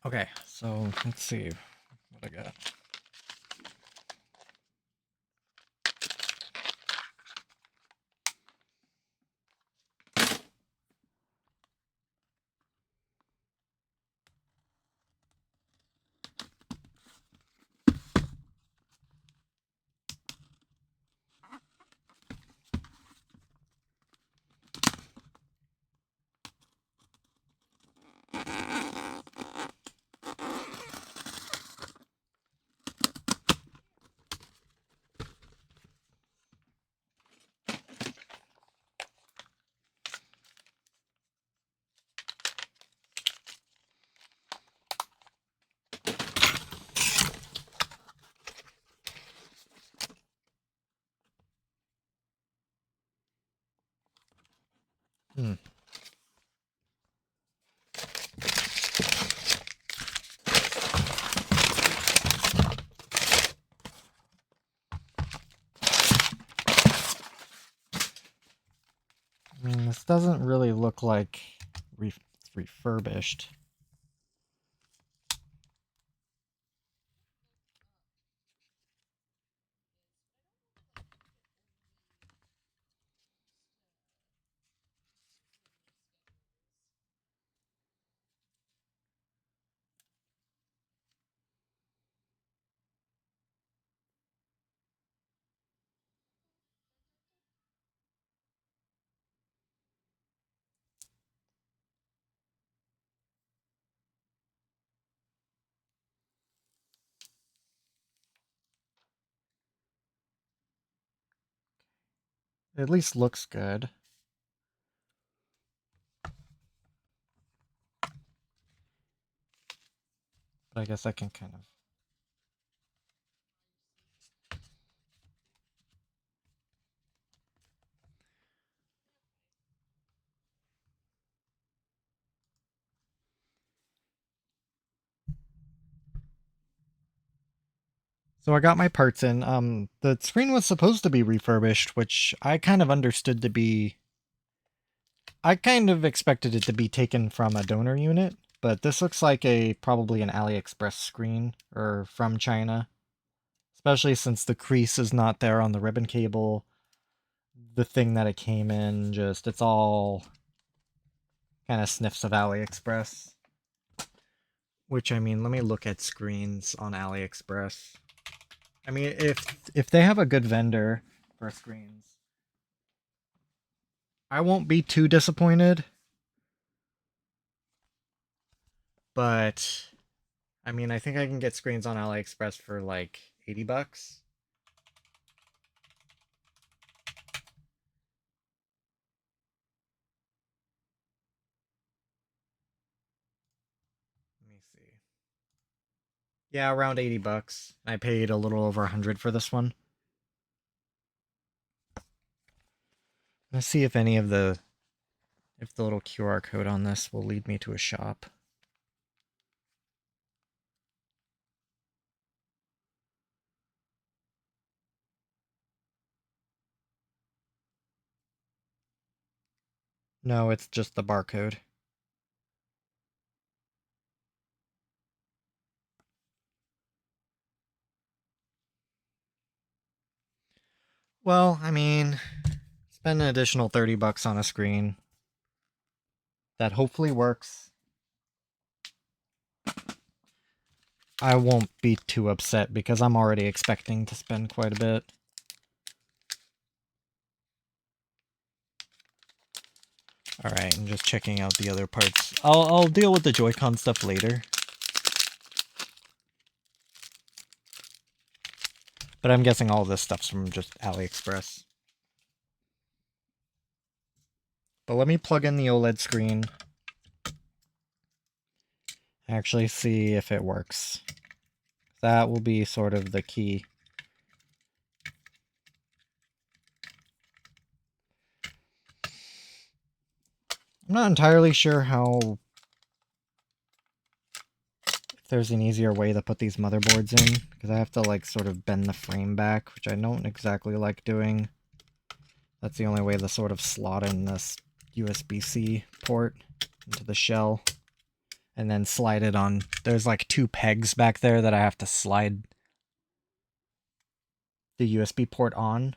Okay, so let's see what I got. Hmm. I mean, this doesn't really look like it's refurbished. It at least looks good. But I guess I can kind of... So I got my parts in. The screen was supposed to be refurbished, which I kind of understood to be... I kind of expected it to be taken from a donor unit, but this looks like probably an AliExpress screen, or from China. Especially since the crease is not there on the ribbon cable. The thing that it came in, it's all kind of sniffs of AliExpress. Which, I mean, let me look at screens on AliExpress. I mean, if they have a good vendor for screens, I won't be too disappointed. But, I mean, I think I can get screens on AliExpress for like $80. Let me see. Yeah, around $80. I paid a little over 100 for this one. Let's see if any of the little QR code on this will lead me to a shop. No, it's just the barcode. Well, I mean, spend an additional $30 on a screen that hopefully works. I won't be too upset because I'm already expecting to spend quite a bit. Alright, I'm just checking out the other parts. I'll deal with the Joy-Con stuff later. But I'm guessing all this stuff's from just AliExpress. But let me plug in the OLED screen. Actually see if it works. That will be sort of the key. I'm not entirely sure if there's an easier way to put these motherboards in, because I have to like sort of bend the frame back, which I don't exactly like doing. That's the only way to sort of slot in this USB-C port into the shell. and then slide it on. There's like 2 pegs back there that I have to slide the USB port on.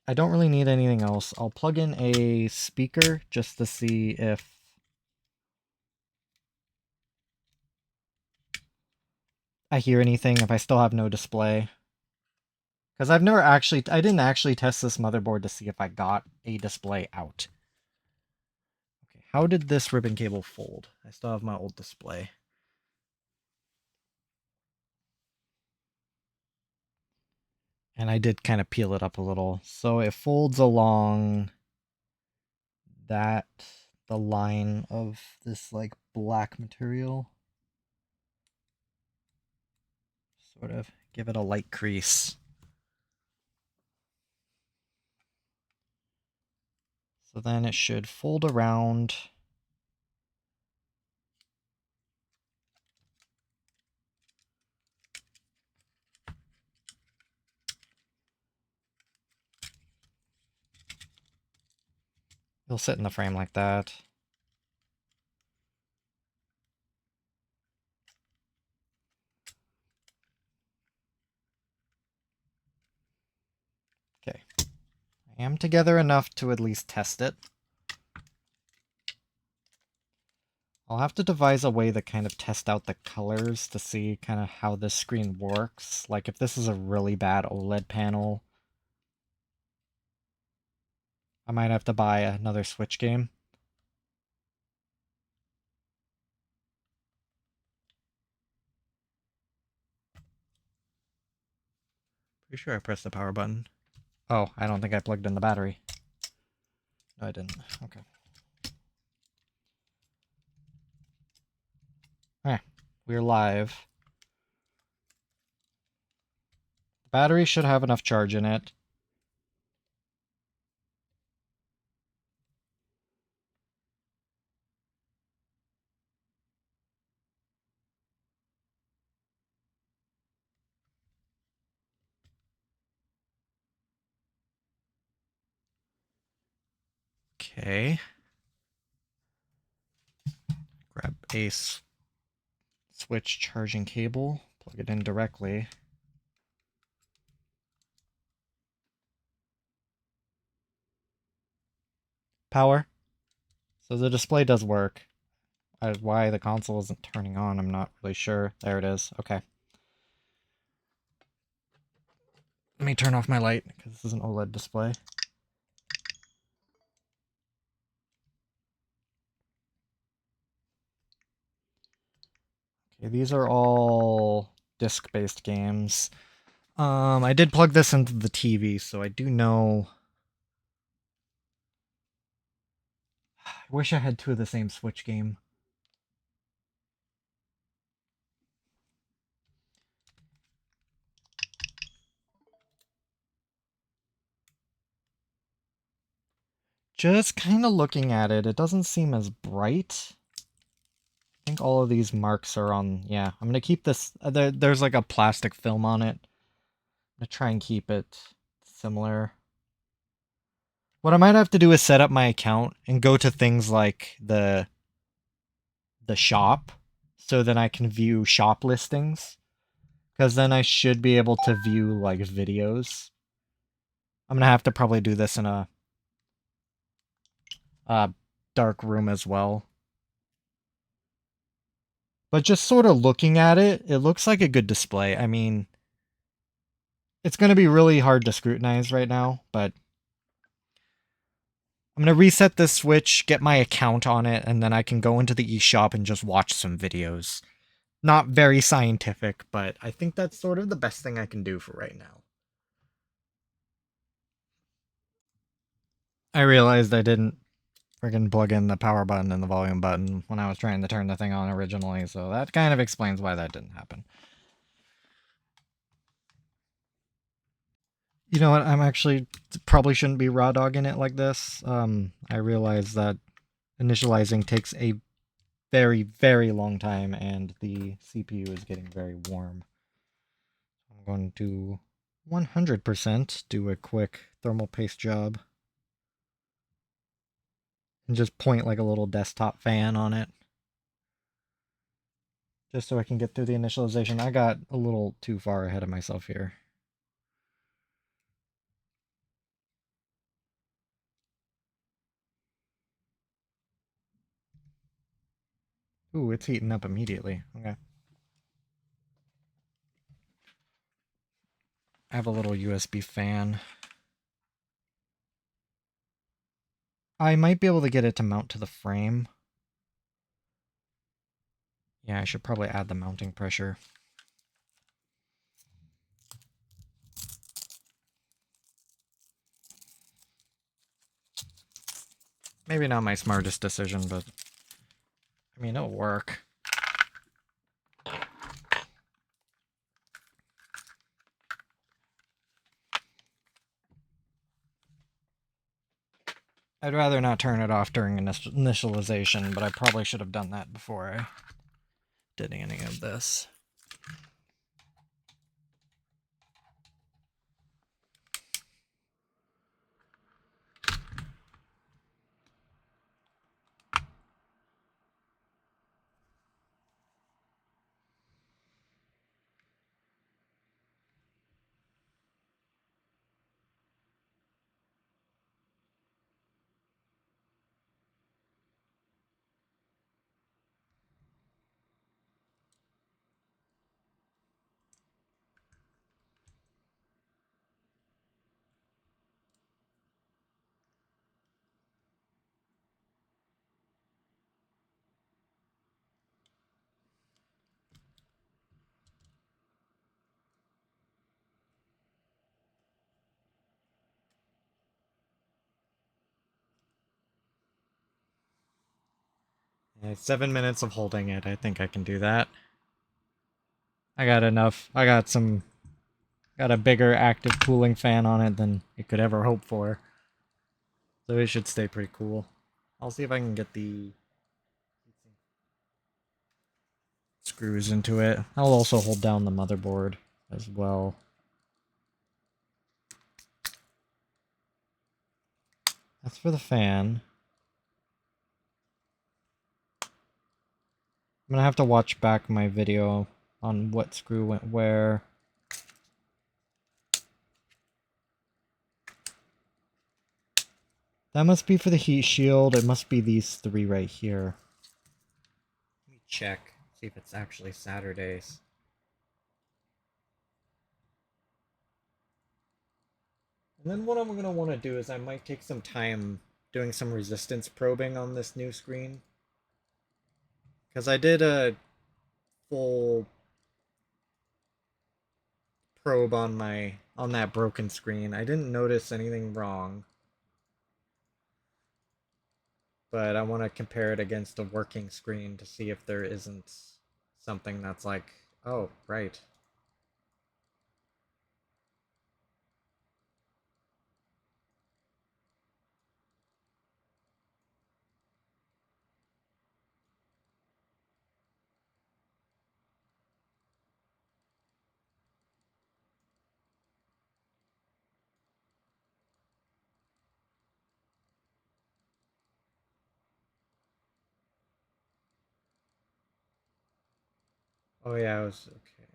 I don't really need anything else. I'll plug in a speaker just to see if I hear anything, if I still have no display. Because I didn't actually test this motherboard to see if I got a display out. Okay, how did this ribbon cable fold? I still have my old display. And I did kind of peel it up a little. So it folds along the line of this like black material. Sort of give it a light crease. So then it should fold around. It'll sit in the frame like that. Okay. I am together enough to at least test it. I'll have to devise a way to kind of test out the colors to see kind of how this screen works. Like if this is a really bad OLED panel, I might have to buy another Switch game. Pretty sure I pressed the power button. Oh, I don't think I plugged in the battery. No, I didn't. Okay. Alright, we're live. The battery should have enough charge in it. Okay. Grab a Switch charging cable, plug it in directly. Power. So the display does work. Why the console isn't turning on, I'm not really sure. There it is. Okay. Let me turn off my light, because this is an OLED display. Okay, these are all disc-based games. I did plug this into the TV, so I do know... I wish I had 2 of the same Switch game. Just kind of looking at it, it doesn't seem as bright. I think all of these marks are on... Yeah, I'm going to keep this... there's like a plastic film on it. I'm going to try and keep it similar. What I might have to do is set up my account and go to things like the shop, so then I can view shop listings. Because then I should be able to view, like, videos. I'm going to have to probably do this in a dark room as well. But just sort of looking at it, it looks like a good display. I mean, it's going to be really hard to scrutinize right now, but I'm going to reset this Switch, get my account on it, and then I can go into the eShop and just watch some videos. Not very scientific, but I think that's sort of the best thing I can do for right now. I realized I didn't friggin' plug in the power button and the volume button when I was trying to turn the thing on originally, so that kind of explains why that didn't happen. You know what, I'm actually probably shouldn't be raw dogging it like this. I realize that initializing takes a very, very long time, and the CPU is getting very warm. I'm going to 100% do a quick thermal paste job. and just point like a little desktop fan on it. Just so I can get through the initialization. I got a little too far ahead of myself here. Ooh, it's heating up immediately. Okay. I have a little USB fan. I might be able to get it to mount to the frame. Yeah, I should probably add the mounting pressure. Maybe not my smartest decision, but I mean, it'll work. I'd rather not turn it off during initialization, but I probably should have done that before I did any of this. Yeah, 7 minutes of holding it. I think I can do that. I got enough. I got a bigger active cooling fan on it than it could ever hope for. So it should stay pretty cool. I'll see if I can get the screws into it. I'll also hold down the motherboard as well. That's for the fan. I'm gonna have to watch back my video on what screw went where. That must be for the heat shield. It must be these three right here. Let me check, see if it's actually Saturdays. And then what I'm going to want to do is I might take some time doing some resistance probing on this new screen. Because I did a full probe on that broken screen. I didn't notice anything wrong. But I want to compare it against a working screen to see if there isn't something that's like, oh, right. Oh yeah, I was okay.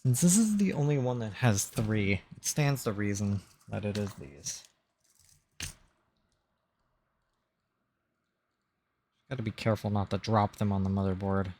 Since this is the only one that has three, it stands to reason that it is these. Gotta be careful not to drop them on the motherboard.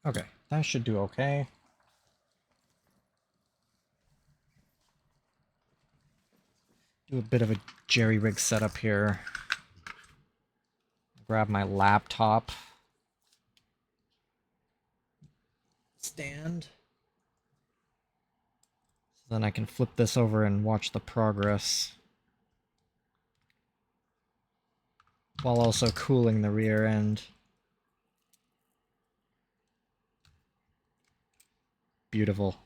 Okay, that should do okay. Do a bit of a jerry-rig setup here. Grab my laptop stand. So then I can flip this over and watch the progress. While also cooling the rear end. Beautiful.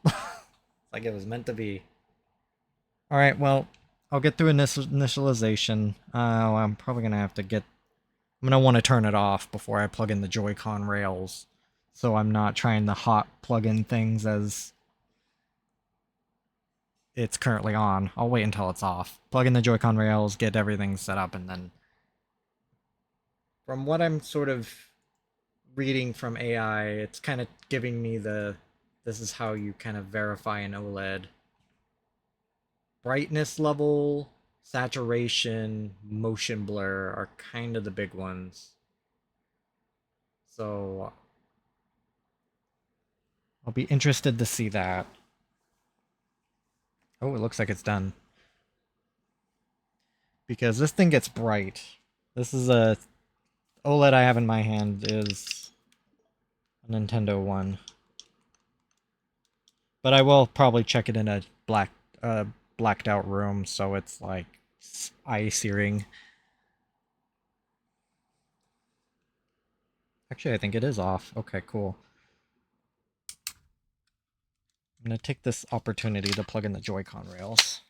Like it was meant to be. Alright, well, I'll get through initialization. I'm probably going to have to get... I'm going to want to turn it off before I plug in the Joy-Con rails. So I'm not trying to hot plug in things as it's currently on. I'll wait until it's off. Plug in the Joy-Con rails, get everything set up, and then... From what I'm sort of reading from AI, it's kind of giving me the... This is how you kind of verify an OLED. Brightness level, saturation, motion blur are kind of the big ones. So I'll be interested to see that. Oh, it looks like it's done. Because this thing gets bright. This is a OLED I have in my hand is a Nintendo one. But I will probably check it in a blacked out room so it's like eye searing. Actually, I think it is off. Okay, cool. I'm going to take this opportunity to plug in the Joy-Con rails.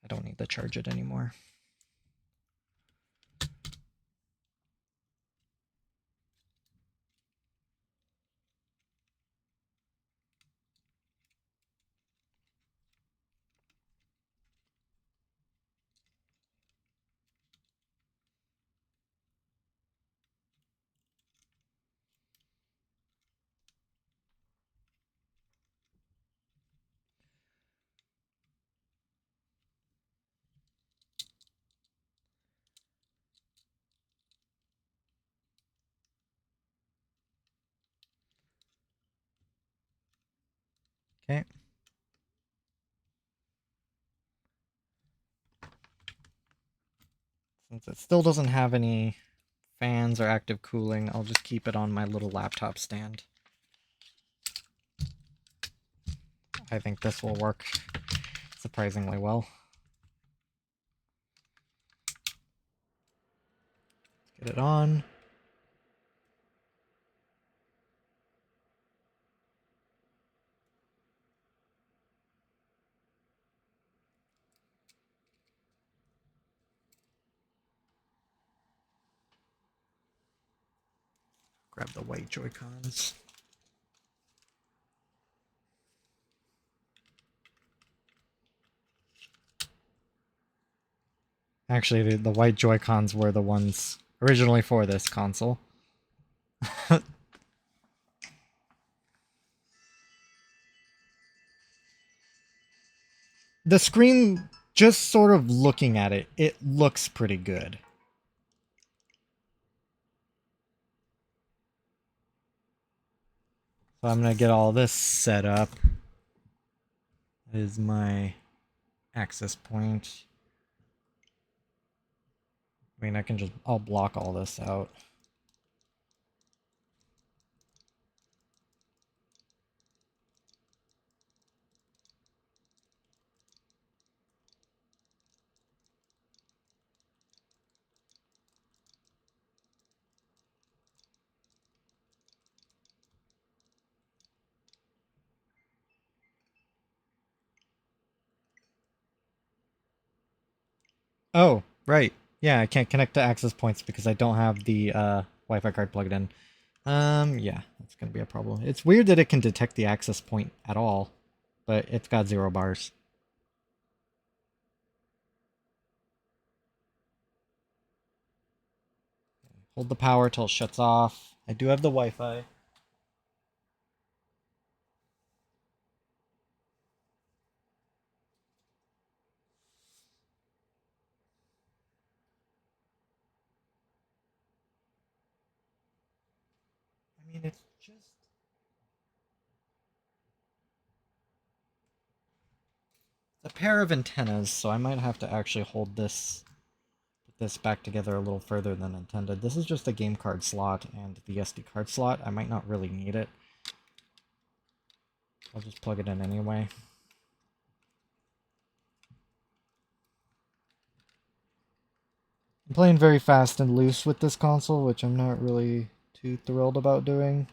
I don't need to charge it anymore. Okay. Since it still doesn't have any fans or active cooling, I'll just keep it on my little laptop stand. I think this will work surprisingly well. Get it on. Grab the white Joy-Cons. Actually, the white Joy-Cons were the ones originally for this console. The screen, just sort of looking at it, it looks pretty good. So I'm going to get all this set up. That is my access point. I mean, I'll block all this out. Oh, right. Yeah, I can't connect to access points because I don't have the Wi-Fi card plugged in. Yeah, that's gonna be a problem. It's weird that it can detect the access point at all, but it's got 0 bars. Hold the power till it shuts off. I do have the Wi-Fi. I mean, it's just... a pair of antennas, so I might have to actually hold this, put this back together a little further than intended. This is just a game card slot and the SD card slot. I might not really need it. I'll just plug it in anyway. I'm playing very fast and loose with this console, which I'm not really too thrilled about doing.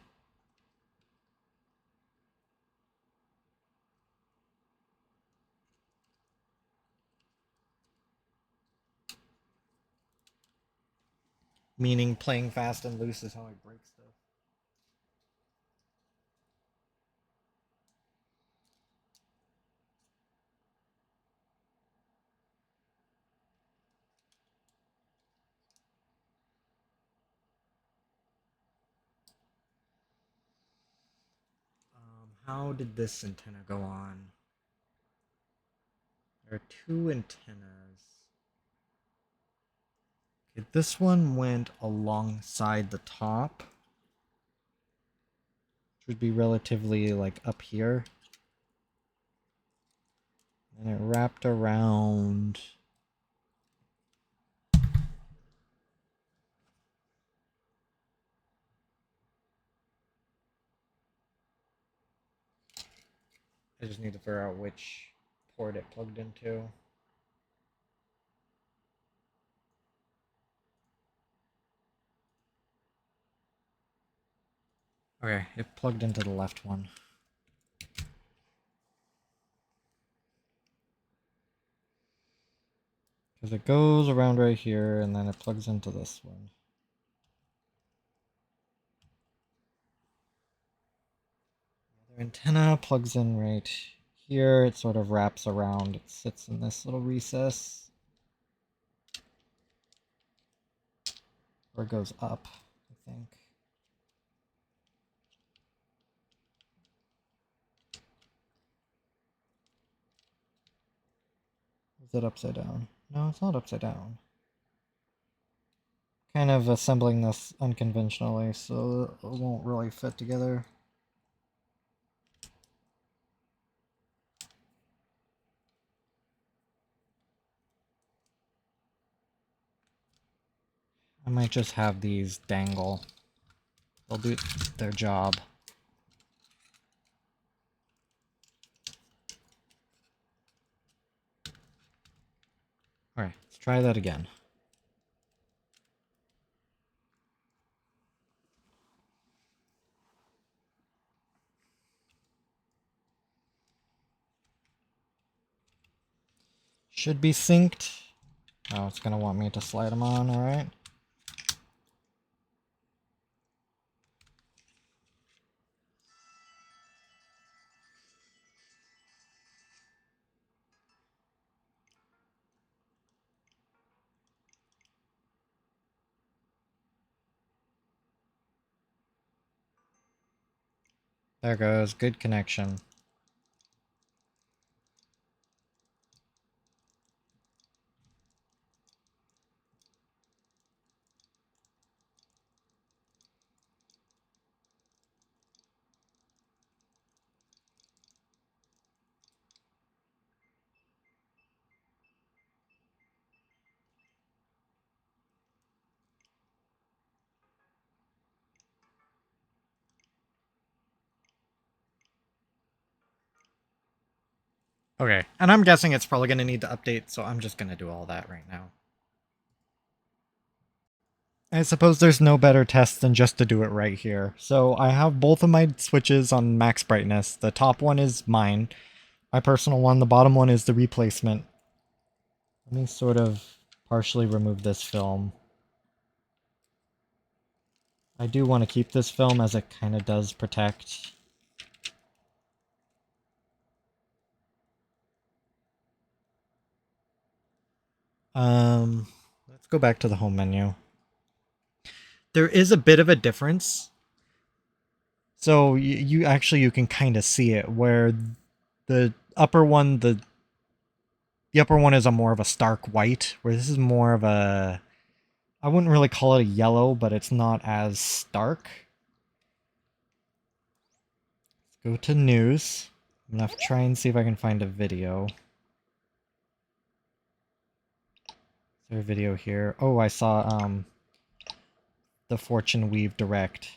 Meaning playing fast and loose is how I break stuff. How did this antenna go on? There are two antennas. Okay, this one went alongside the top, which would be relatively like up here. And it wrapped around. I just need to figure out which port it plugged into. Okay, it plugged into the left one. Because it goes around right here, and then it plugs into this one. The other antenna plugs in right here. It sort of wraps around. It sits in this little recess. Or it goes up, I think. Is it upside down? No, it's not upside down. Kind of assembling this unconventionally, so it won't really fit together. I might just have these dangle. They'll do their job. Alright, let's try that again. Should be synced. Oh, it's gonna want me to slide them on, alright. There goes, good connection. Okay, and I'm guessing it's probably going to need to update, so I'm just going to do all that right now. I suppose there's no better test than just to do it right here. So I have both of my switches on max brightness. The top one is mine, my personal one. The bottom one is the replacement. Let me sort of partially remove this film. I do want to keep this film as it kind of does protect. Let's go back to the home menu. There is a bit of a difference. So you actually, you can kind of see it where the upper one, the upper one is a more of a stark white, where this is more of a, I wouldn't really call it a yellow, but it's not as stark. Go to news. I'm gonna try and see if I can find a video. Is there a video here? Oh, I saw the Fortune Weave Direct.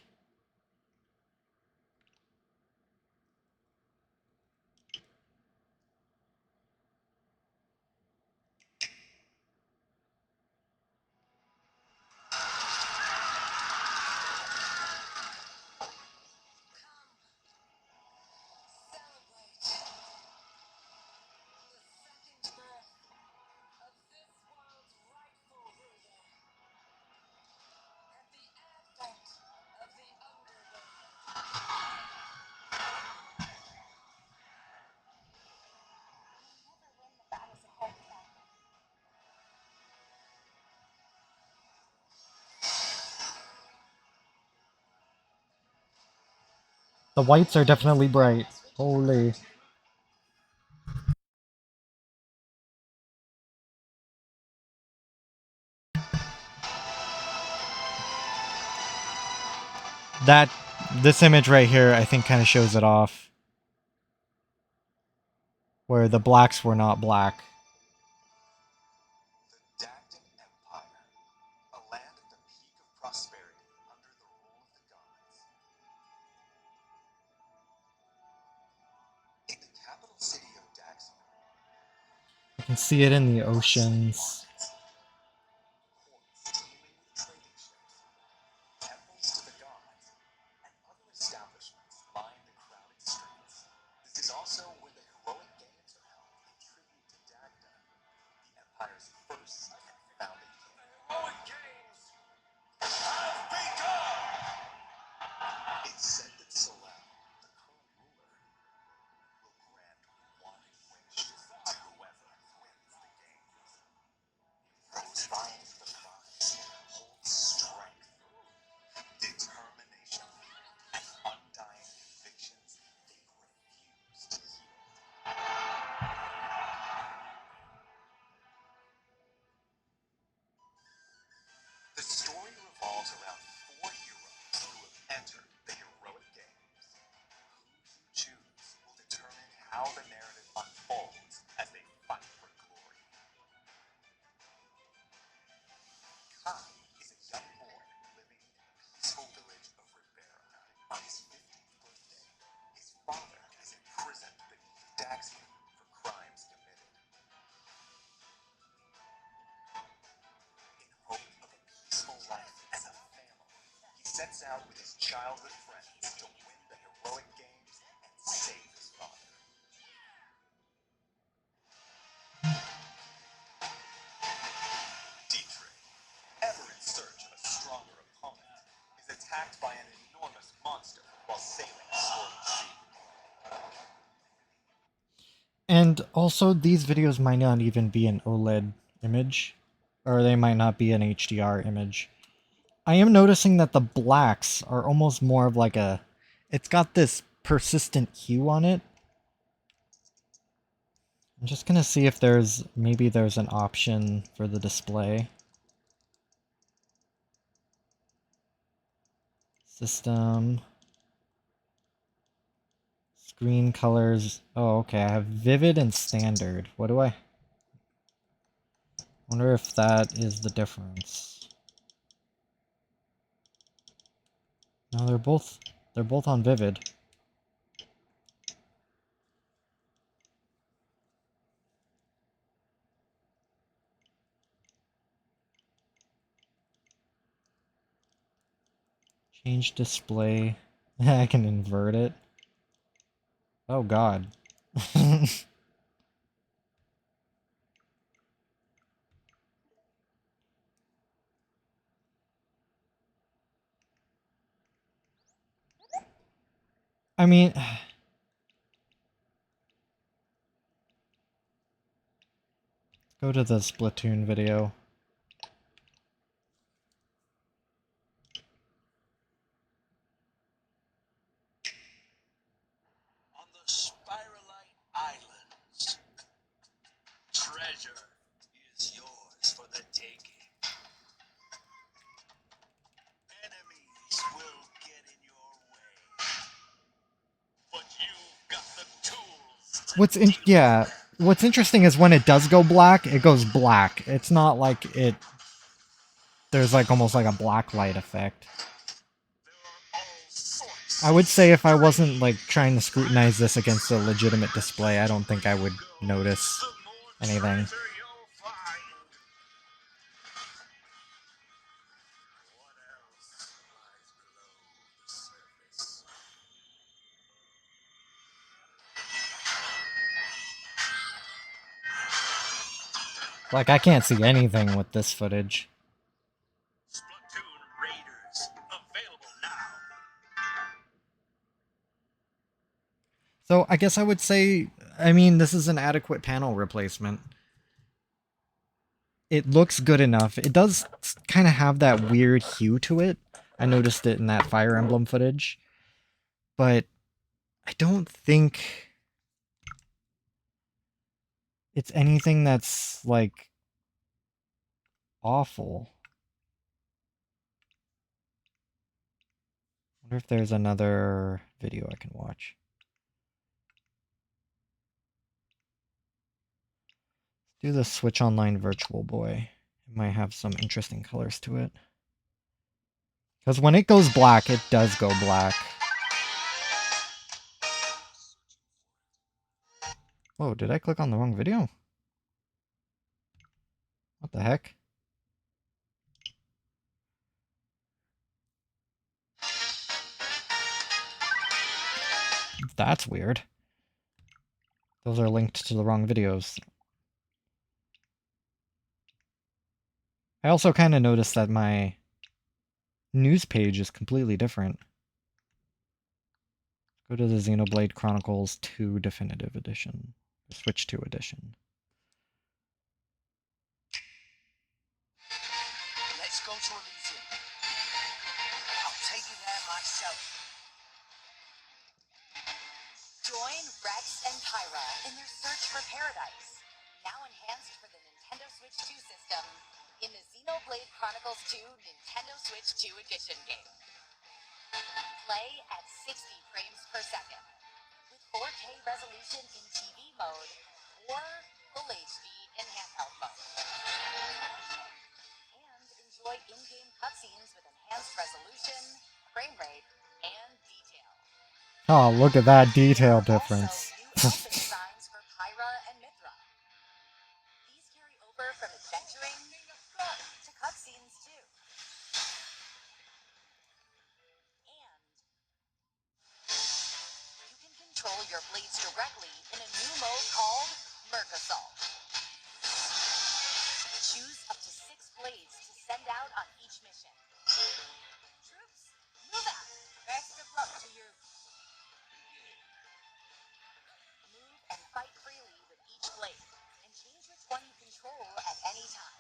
The whites are definitely bright. Holy. This image right here, I think kind of shows it off. Where the blacks were not black. The Dacton Empire, a land at the peak of prosperity under the rule of the gods. In the capital city of Daxia, I can see it in the oceans. ports teeming with trading ships, temples to the gods, and other establishments line the crowded streets. This is also where the heroic games are held in tribute to Dagda, the Empire's first and founding king. Heroic games have begun! It's said that Solel, the current ruler, will grant one wish to whoever wins the games. Those vying for the prize hold strength, determination, and undying convictions they refuse to yield. The story revolves around four heroes who have entered the heroic games. Who you choose will determine how the narrative unfolds as they fight for glory. Kai is a young boy living in the peaceful village of Rivera. On his 15th birthday, his father is imprisoned beneath Daxia for crimes committed. In hope of a peaceful life as a family, he sets out with his childhood friends to win the heroic games and save his father. Dietrich, ever in search of a stronger opponent, is attacked by an enormous monster while sailing a stormy sea. And also, these videos might not even be an OLED image. Or they might not be an HDR image. I am noticing that the blacks are almost more of like a... It's got this persistent hue on it. I'm just gonna see if maybe there's an option for the display. System. Screen colors. Oh, okay. I have vivid and standard. What do I... wonder if that is the difference. No, they're both on vivid. Change display. I can invert it. Oh god. I mean... Go to the Splatoon video. On the Spiralite Islands, treasure is yours for the taking. Enemies will get in your way, but Yeah, what's interesting is when it does go black, it goes black. It's not like it there's like almost like a black light effect. I would say if I wasn't like trying to scrutinize this against a legitimate display, I don't think I would notice anything. Like, I can't see anything with this footage. Splatoon Raiders, available now. So I guess I would say, I mean, this is an adequate panel replacement. It looks good enough. It does kind of have that weird hue to it. I noticed it in that Fire Emblem footage. But I don't think it's anything that's, like, awful. I wonder if there's another video I can watch. Do the Switch Online Virtual Boy. It might have some interesting colors to it. Because when it goes black, it does go black. Whoa, did I click on the wrong video? What the heck? That's weird. Those are linked to the wrong videos. I also kind of noticed that my news page is completely different. Go to the Xenoblade Chronicles 2 Definitive Edition. Switch 2 Edition. Let's go to Elysium. I'll take you there myself. Join Rex and Pyra in their search for paradise, now enhanced for the Nintendo Switch 2 system in the Xenoblade Chronicles 2 Nintendo Switch 2 Edition game. Play at 60 frames per second with 4K resolution in TV mode or Full HD in handheld mode. And enjoy in-game cutscenes with enhanced resolution, frame rate, and detail. Oh, look at that detail difference. Also, new outfit designs for Pyra and Mithra. These carry over from adventuring to cutscenes too. And you can control your blades directly in a new mode called Merc Assault. Choose up to 6 blades to send out on each mission. Troops, move out. Best of luck to you. Move and fight freely with each blade, and change which one you control at any time.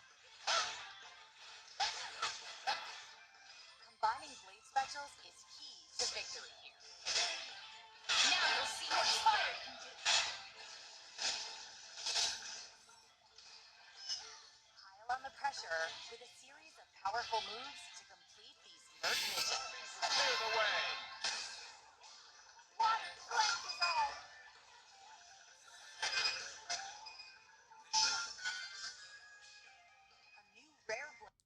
Combining blade specials is key to victory here. Now you'll see what fire can do. Pile on the pressure with a series of powerful moves to complete these merc missions. Clear the way. What flank is all? A new rare blade.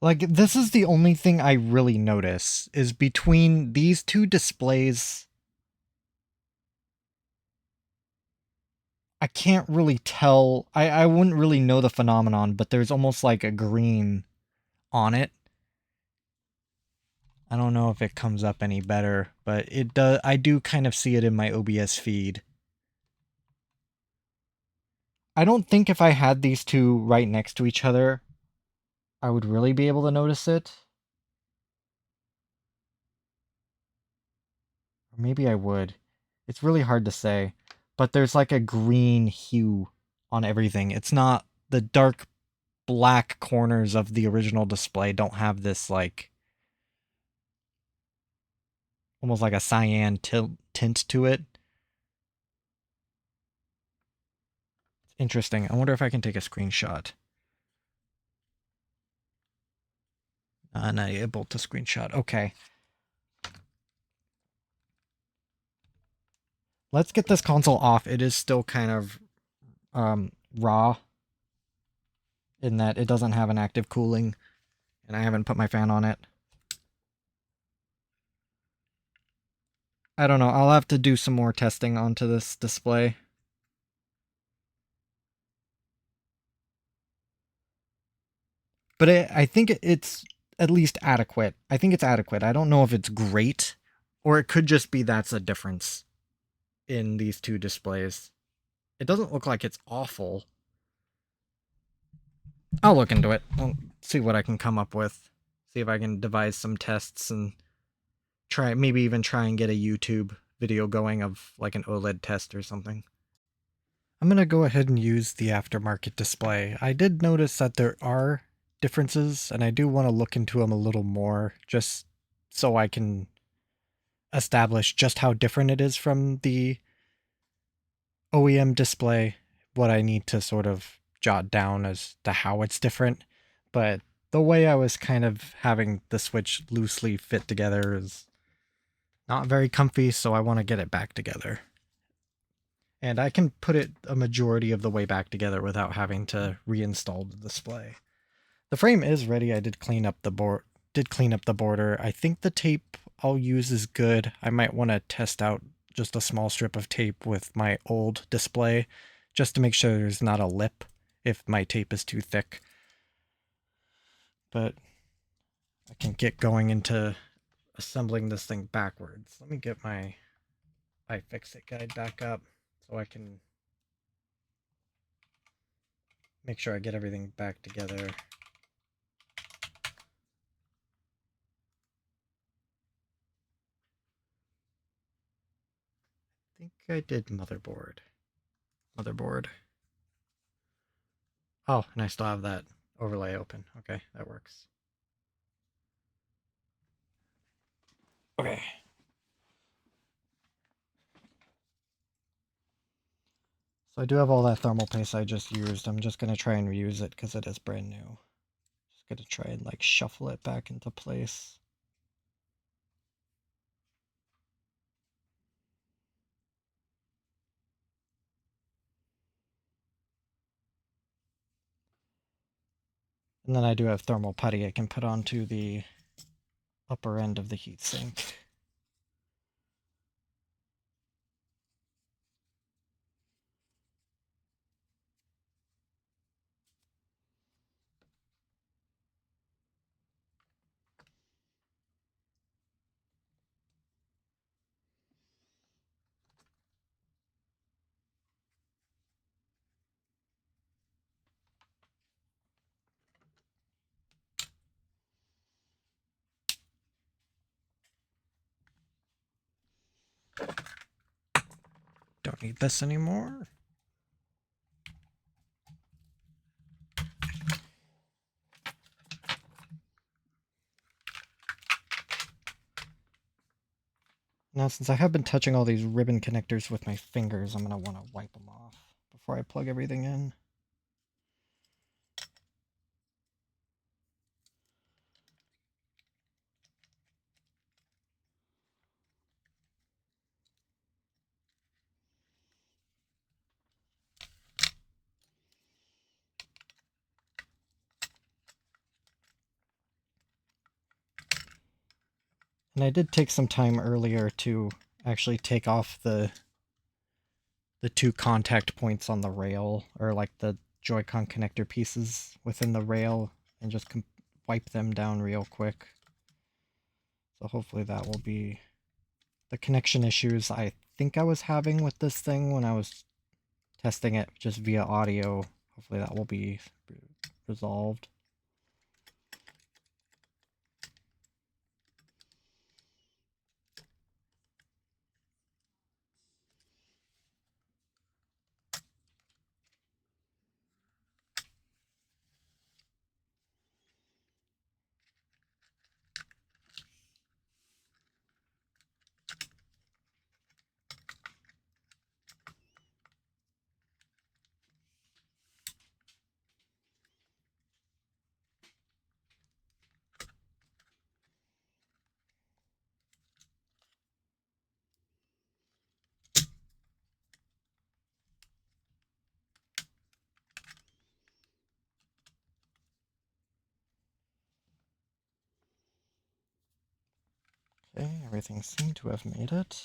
Like, this is the only thing I really notice, is between these two displays, I can't really tell. I wouldn't really know the phenomenon, but there's almost like a green on it. I don't know if it comes up any better, but it does. I do kind of see it in my OBS feed. I don't think if I had these two right next to each other, I would really be able to notice it. Or maybe I would. It's really hard to say. But there's like a green hue on everything. It's not the dark black corners of the original display don't have this like almost like a cyan tint to it. Interesting. I wonder if I can take a screenshot. Not able to screenshot. Okay. Let's get this console off. It is still kind of raw in that it doesn't have an active cooling, and I haven't put my fan on it. I don't know. I'll have to do some more testing onto this display. But I think it's at least adequate. I think it's adequate. I don't know if it's great, or it could just be that's a difference in these two displays. It doesn't look like it's awful. I'll look into it. I'll see what I can come up with. See if I can devise some tests and maybe even try and get a YouTube video going of like an OLED test or something. I'm going to go ahead and use the aftermarket display. I did notice that there are differences, and I do want to look into them a little more just so I can establish just how different it is from the OEM display, what I need to sort of jot down as to how it's different. But the way I was kind of having the Switch loosely fit together is not very comfy, so I want to get it back together. And I can put it a majority of the way back together without having to reinstall the display. The frame is ready. I did clean up the border. I think the tape I'll use is good. I might want to test out just a small strip of tape with my old display just to make sure there's not a lip if my tape is too thick. But I can get going into assembling this thing backwards. Let me get my iFixit guide back up so I can make sure I get everything back together. I think I did motherboard. Oh, and I still have that overlay open. Okay, that works. Okay. So I do have all that thermal paste I just used. I'm just going to try and reuse it because it is brand new. Just going to try and like shuffle it back into place. And then I do have thermal putty I can put onto the upper end of the heatsink. Don't need this anymore. Now, since I have been touching all these ribbon connectors with my fingers, I'm going to want to wipe them off before I plug everything in. And I did take some time earlier to actually take off the two contact points on the rail, or like the Joy-Con connector pieces within the rail, and just wipe them down real quick. So hopefully that will be the connection issues I think I was having with this thing when I was testing it just via audio. Hopefully that will be resolved. Okay, everything seemed to have made it.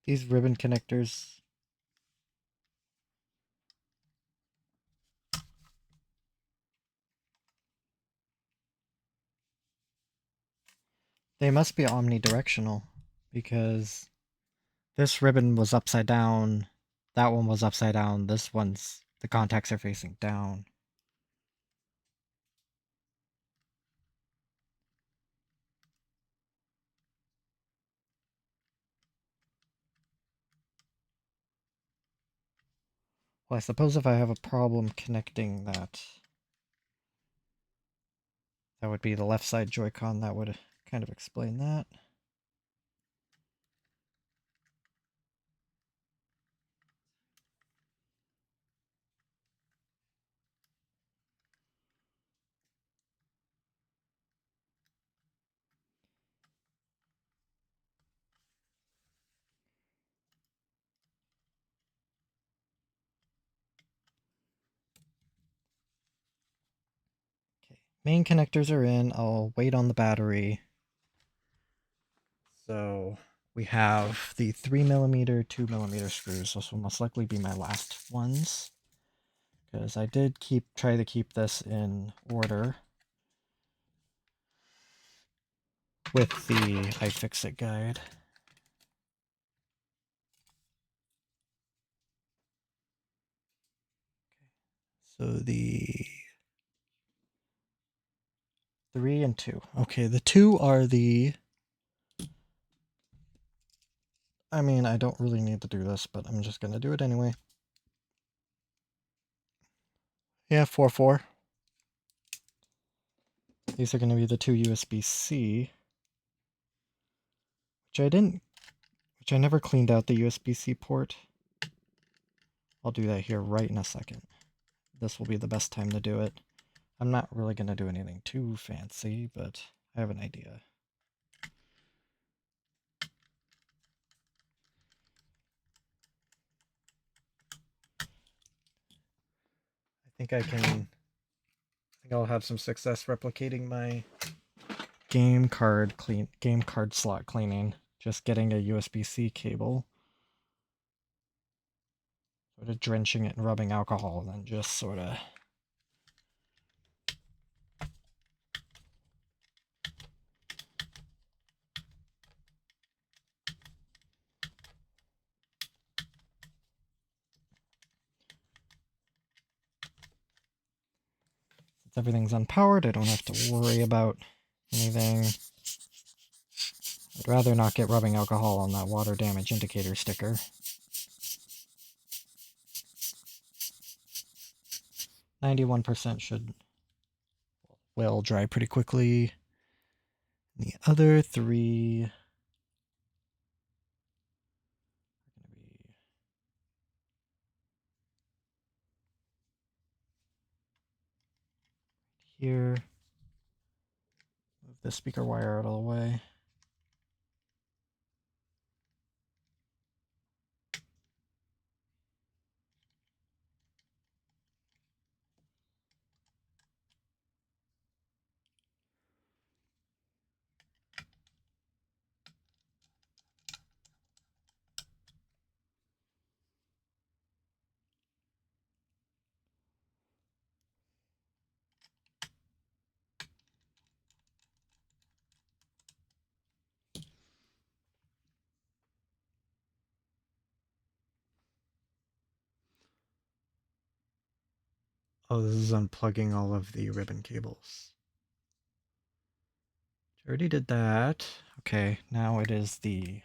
These ribbon connectors, they must be omnidirectional because this ribbon was upside down, that one was upside down, this one's, the contacts are facing down. Well, I suppose if I have a problem connecting that, that would be the left side Joy-Con, that would kind of explain that. Okay, main connectors are in, I'll wait on the battery. So we have the 3mm, 2mm screws. Those will most likely be my last ones, because I did try to keep this in order with the iFixit guide. So the 3 and 2. Okay, the 2 are the... I mean, I don't really need to do this, but I'm just going to do it anyway. Yeah, 4. These are going to be the 2 USB-C, which I never cleaned out the USB-C port. I'll do that here right in a second. This will be the best time to do it. I'm not really going to do anything too fancy, but I have an idea. I think I'll have some success replicating my game card slot cleaning. Just getting a USB-C cable, sort of drenching it and rubbing alcohol, then just sort of since everything's unpowered, I don't have to worry about anything. I'd rather not get rubbing alcohol on that water damage indicator sticker. 91% will dry pretty quickly. The other three are going to be here. Move the speaker wire out of the way. Oh, this is unplugging all of the ribbon cables. Already did that. Okay, now it is the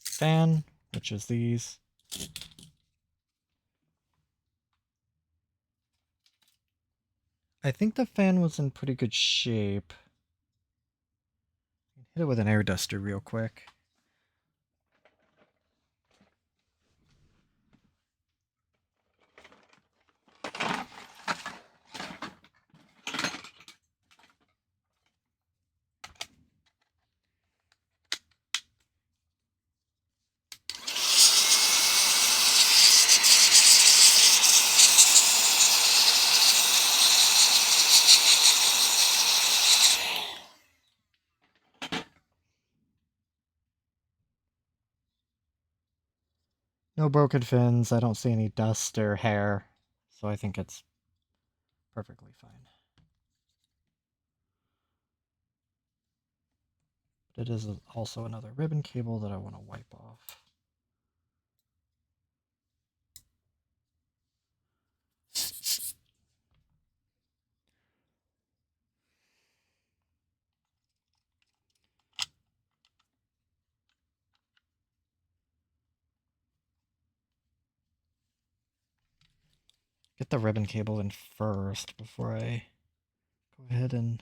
fan, which is these. I think the fan was in pretty good shape. Hit it with an air duster real quick. No broken fins. I don't see any dust or hair, so I think it's perfectly fine. But it is also another ribbon cable that I want to wipe off. Get the ribbon cable in first before I go ahead and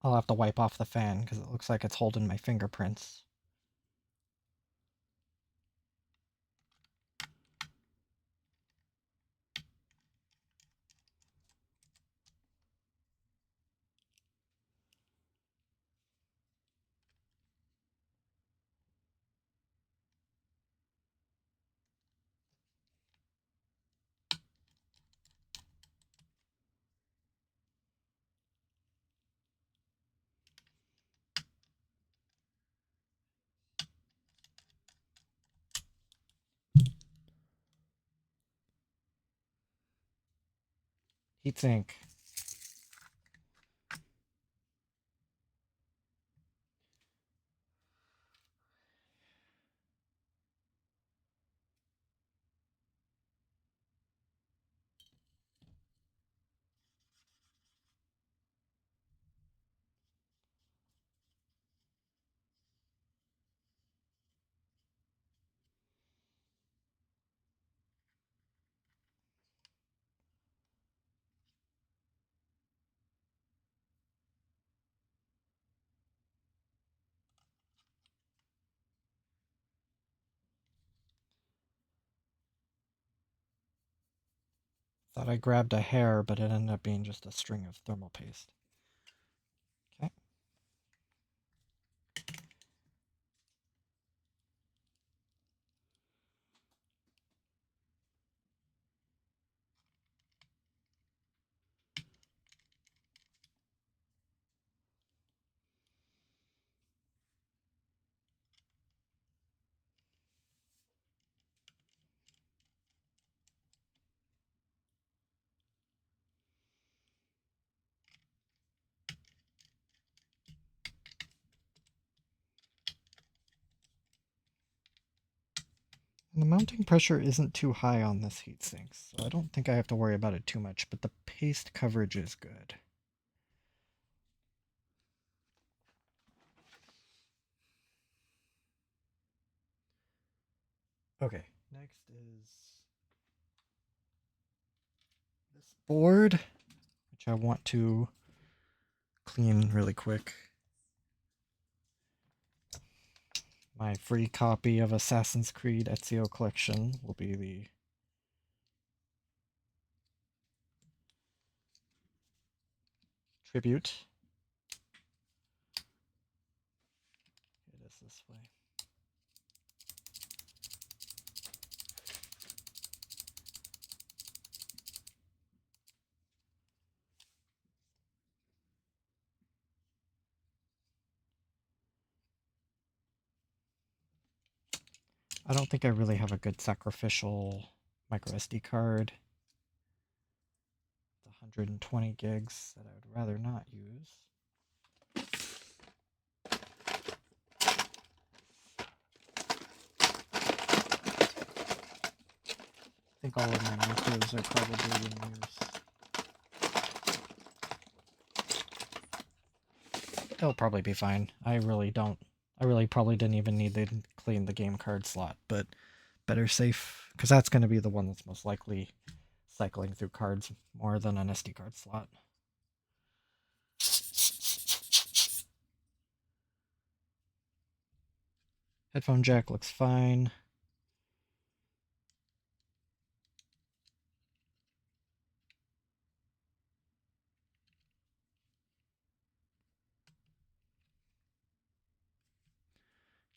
I'll have to wipe off the fan because it looks like it's holding my fingerprints. Heatsink. Thought I grabbed a hair, but it ended up being just a string of thermal paste. Okay. And the mounting pressure isn't too high on this heatsink, so I don't think I have to worry about it too much, but the paste coverage is good. Okay, next is this board, which I want to clean really quick. My free copy of Assassin's Creed Ezio Collection will be the tribute. It is this way. I don't think I really have a good sacrificial micro SD card. The 120 gigs that I would rather not use. I think all of my micros are probably in use. It'll probably be fine. I really probably didn't even need to clean the game card slot, but better safe, because that's going to be the one that's most likely cycling through cards more than an SD card slot. Headphone jack looks fine.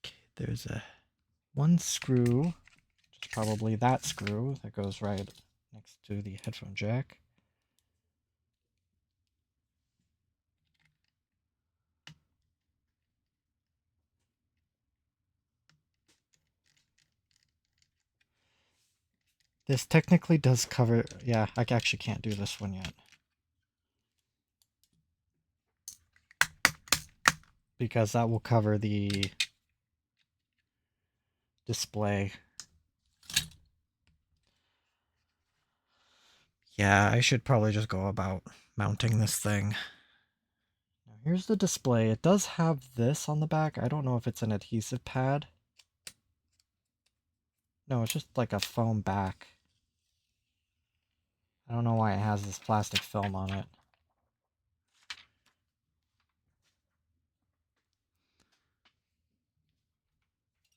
Okay, there's one screw, which is probably that screw that goes right next to the headphone jack. This technically does cover, yeah, I actually can't do this one yet. Because that will cover the display. Yeah, I should probably just go about mounting this thing. Now here's the display. It does have this on the back. I don't know if it's an adhesive pad. No, it's just like a foam back. I don't know why it has this plastic film on it.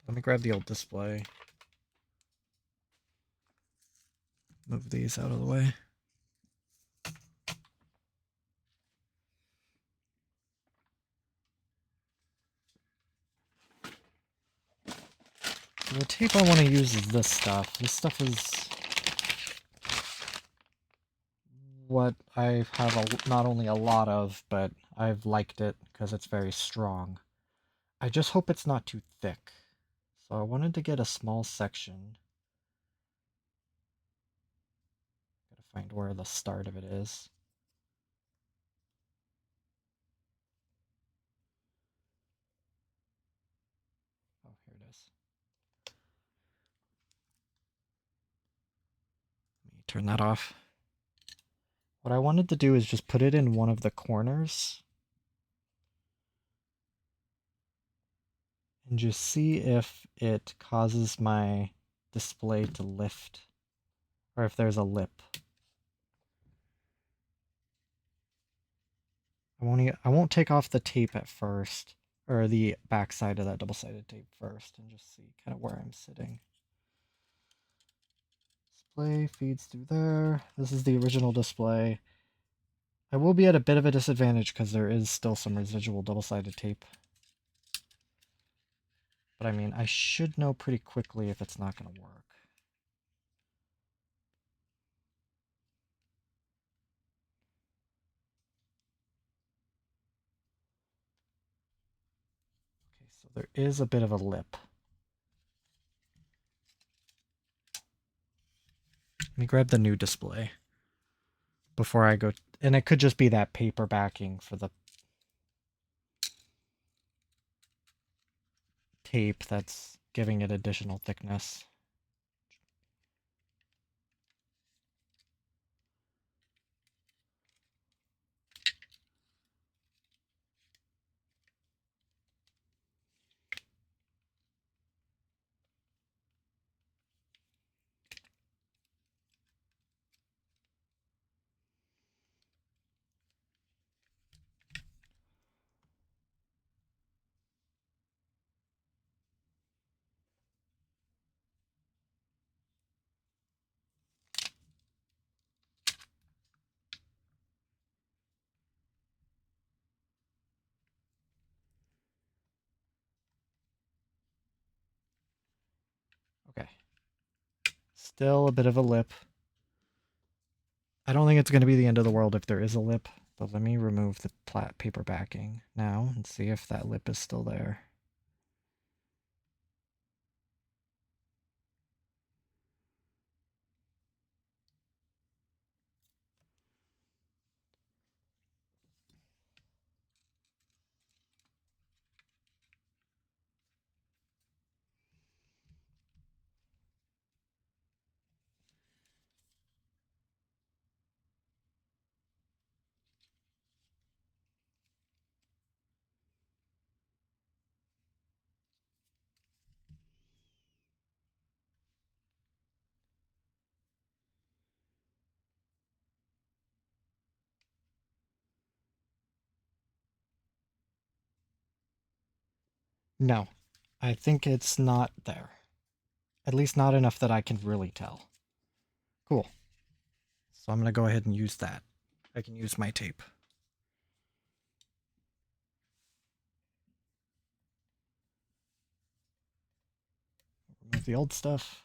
Let me grab the old display. Move these out of the way. The tape I want to use is this stuff. This stuff is what I have not only a lot of, but I've liked it because it's very strong. I just hope it's not too thick. So I wanted to get a small section. Gotta find where the start of it is. Oh, here it is. Let me turn that off. What I wanted to do is just put it in one of the corners and just see if it causes my display to lift or if there's a lip. I won't take off the tape at first, or the back side of that double-sided tape first, and just see kind of where I'm sitting. Display feeds through there. This is the original display. I will be at a bit of a disadvantage because there is still some residual double-sided tape. But I mean, I should know pretty quickly if it's not going to work. Okay, so there is a bit of a lip. Let me grab the new display before I go, and it could just be that paper backing for the tape that's giving it additional thickness. Okay. Still a bit of a lip. I don't think it's going to be the end of the world if there is a lip, but let me remove the paper backing now and see if that lip is still there. No, I think it's not there. At least not enough that I can really tell. Cool. So I'm going to go ahead and use that. I can use my tape. Remove the old stuff.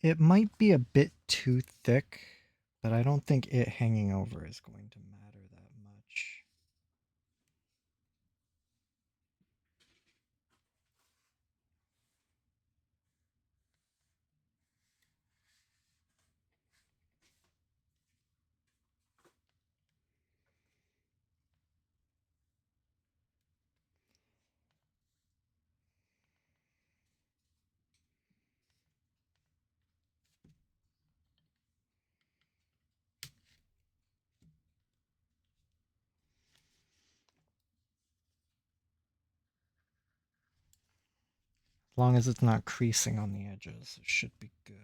It might be a bit too thick, but I don't think it hanging over is going to matter that much. As long as it's not creasing on the edges, it should be good.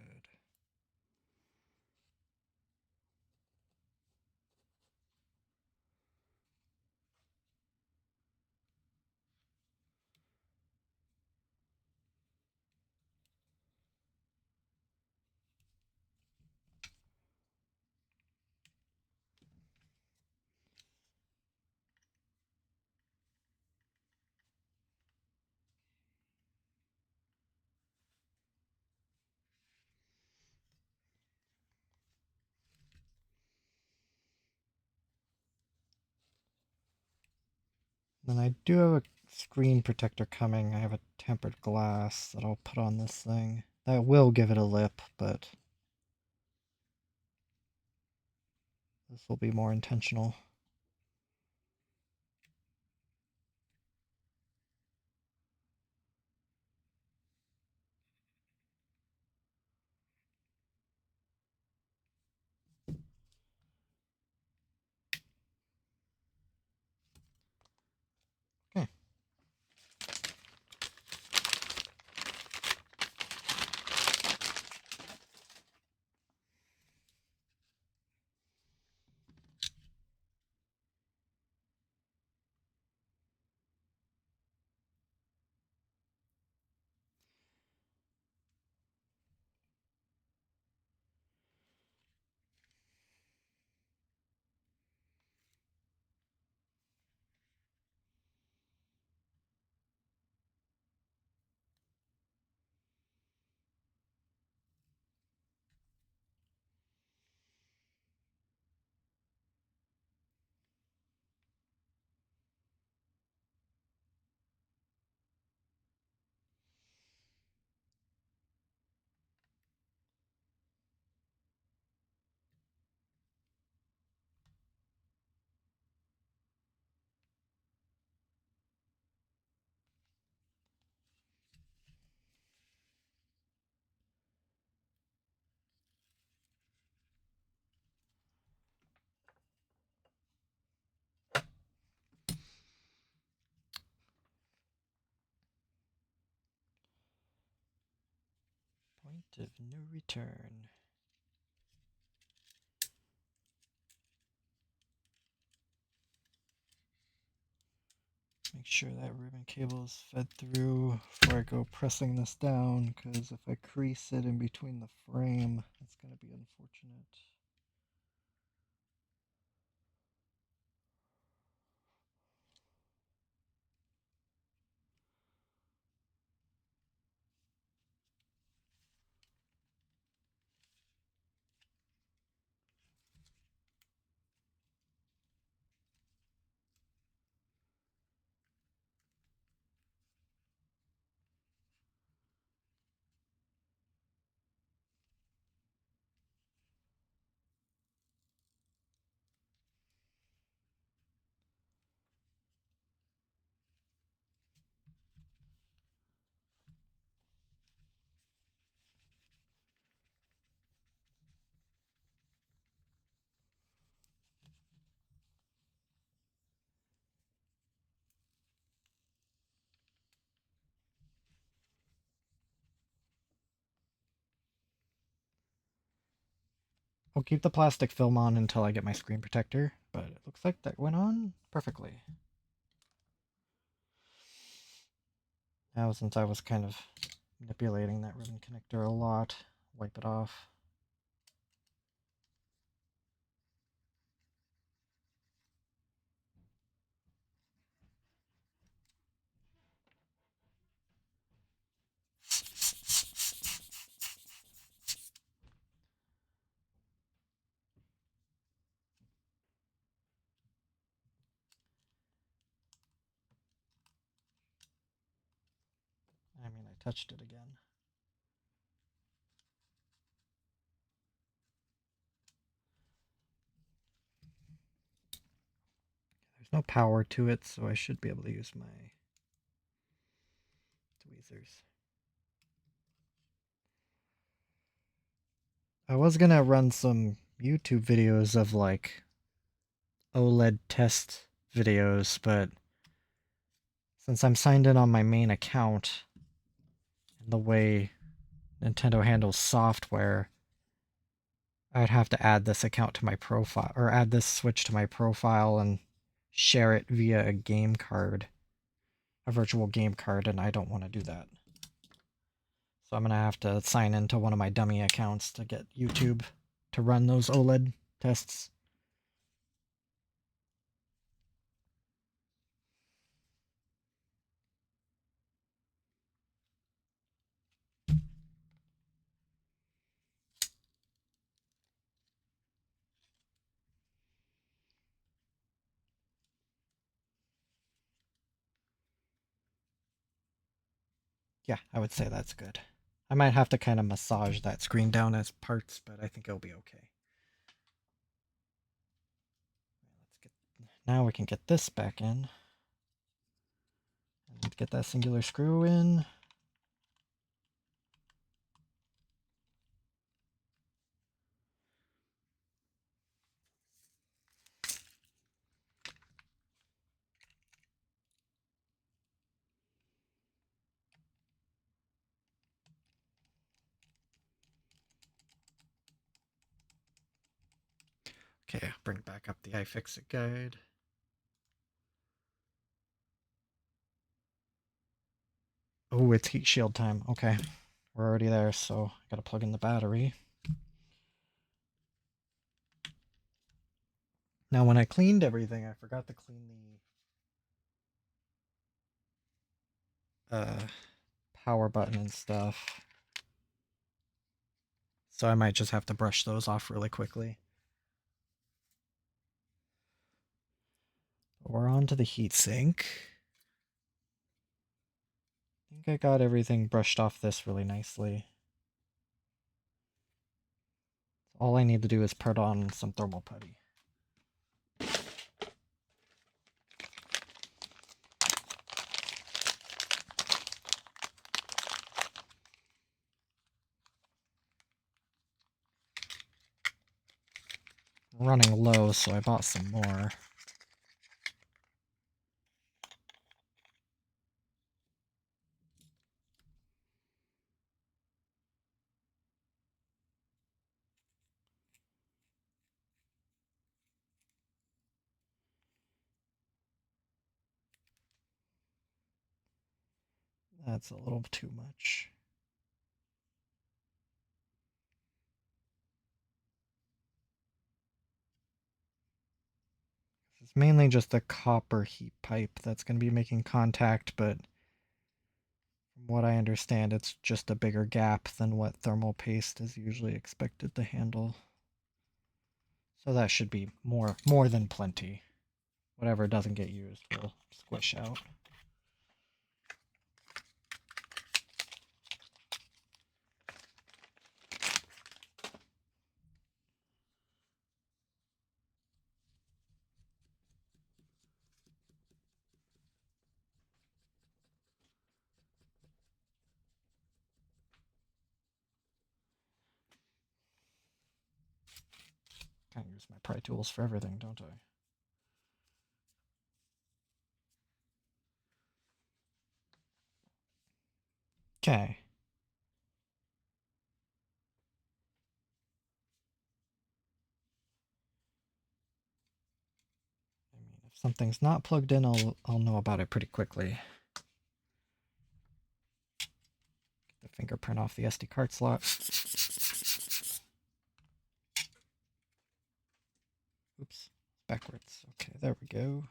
Then I do have a screen protector coming. I have a tempered glass that I'll put on this thing. That will give it a lip, but this will be more intentional. Okay. Point of no return. Make sure that ribbon cable is fed through before I go pressing this down, because if I crease it in between the frame, that's going to be unfortunate. I'll keep the plastic film on until I get my screen protector, but it looks like that went on perfectly. Now, since I was kind of manipulating that ribbon connector a lot, wipe it off. I mean, I touched it again. There's no power to it, so I should be able to use my tweezers. I was gonna run some YouTube videos of like OLED test videos, but since I'm signed in on my main account and the way Nintendo handles software, I'd have to add this account to my profile, or add this Switch to my profile and share it via a game card, a virtual game card, and I don't want to do that. So I'm going to have to sign into one of my dummy accounts to get YouTube to run those OLED tests. Yeah, I would say that's good. I might have to kind of massage that screen down as parts, but I think it'll be okay. Now we can get this back in. And get that singular screw in. Okay, bring back up the iFixit guide. Oh, it's heat shield time. Okay, we're already there, so I gotta plug in the battery. Now, when I cleaned everything, I forgot to clean the power button and stuff. So I might just have to brush those off really quickly. We're on to the heatsink. I think I got everything brushed off this really nicely. All I need to do is put on some thermal putty. I'm running low, so I bought some more. That's a little too much. It's mainly just the copper heat pipe that's going to be making contact, but from what I understand, it's just a bigger gap than what thermal paste is usually expected to handle. So that should be more than plenty. Whatever doesn't get used will squish out. Kind of use my pry tools for everything, don't I? Okay. I mean, if something's not plugged in, I'll know about it pretty quickly. Get the fingerprint off the SD card slot. Oops, backwards. Okay, there we go.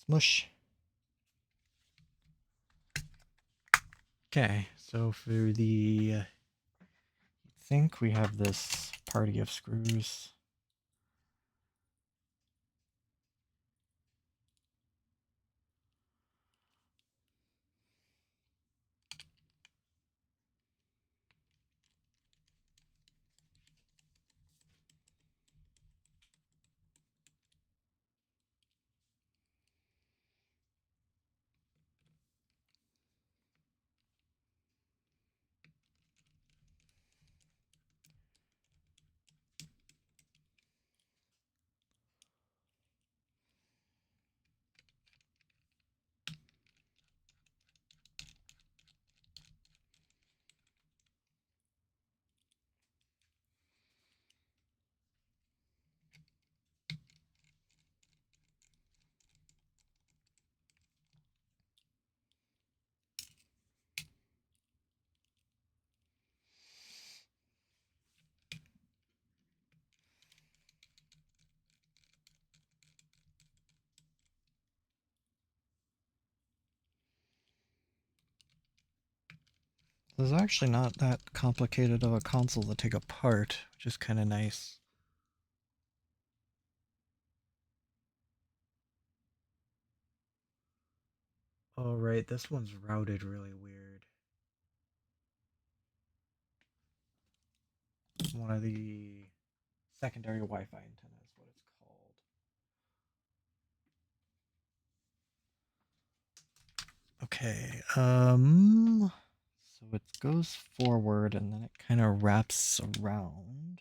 Smush. Okay, so for the think we have this party of screws. This is actually not that complicated of a console to take apart, which is kind of nice. Oh, right, this one's routed really weird. One of the secondary Wi-Fi antennas is what it's called. Okay, so it goes forward and then it kind of wraps around.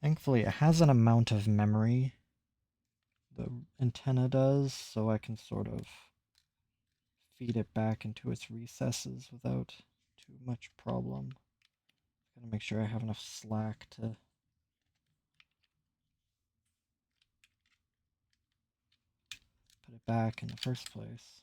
Thankfully, it has an amount of memory, the antenna does, so I can sort of feed it back into its recesses without too much problem. Gotta make sure I have enough slack to put it back in the first place.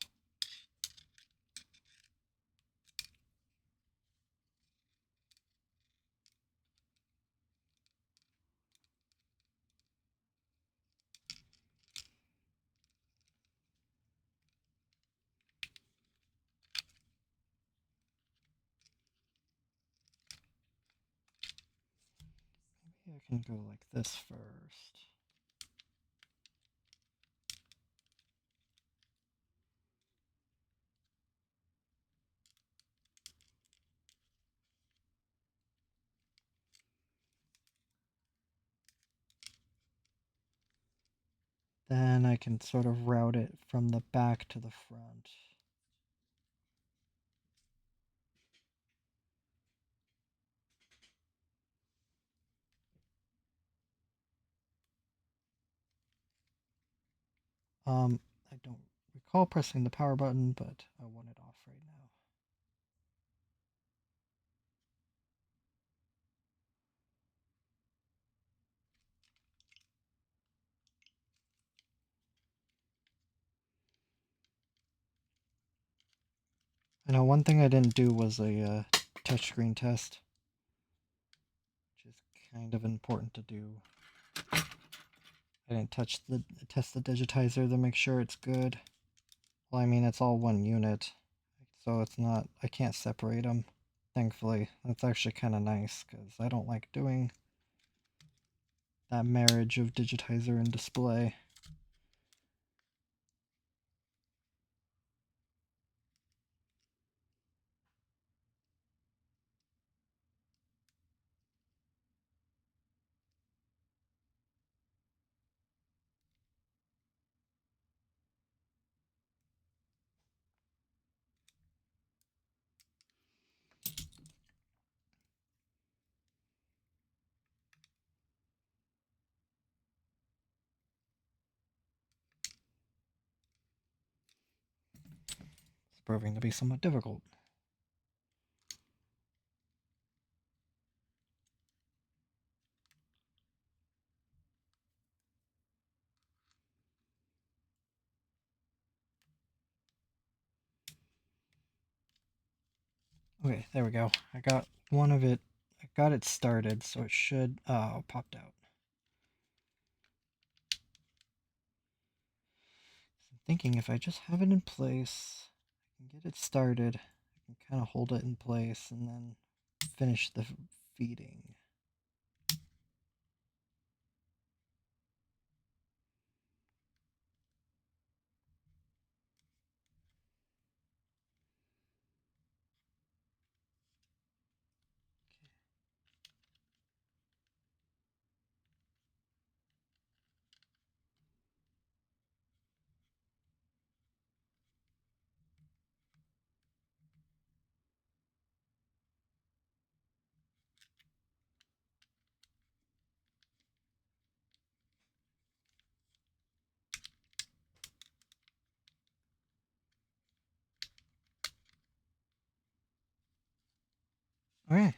Maybe I can go like this first. Then I can sort of route it from the back to the front. I don't recall pressing the power button, but I want it off right now. I know one thing I didn't do was a touchscreen test, which is kind of important to do. I didn't test the digitizer to make sure it's good. Well, I mean, it's all one unit, so it's not, I can't separate them, thankfully. That's actually kind of nice, because I don't like doing that marriage of digitizer and display. It's proving to be somewhat difficult. Okay, there we go. I got one of it. I got it started, so it should. Oh, it popped out. So I'm thinking if I just have it in place, I can get it started. I can kind of hold it in place and then finish the feeding. Okay.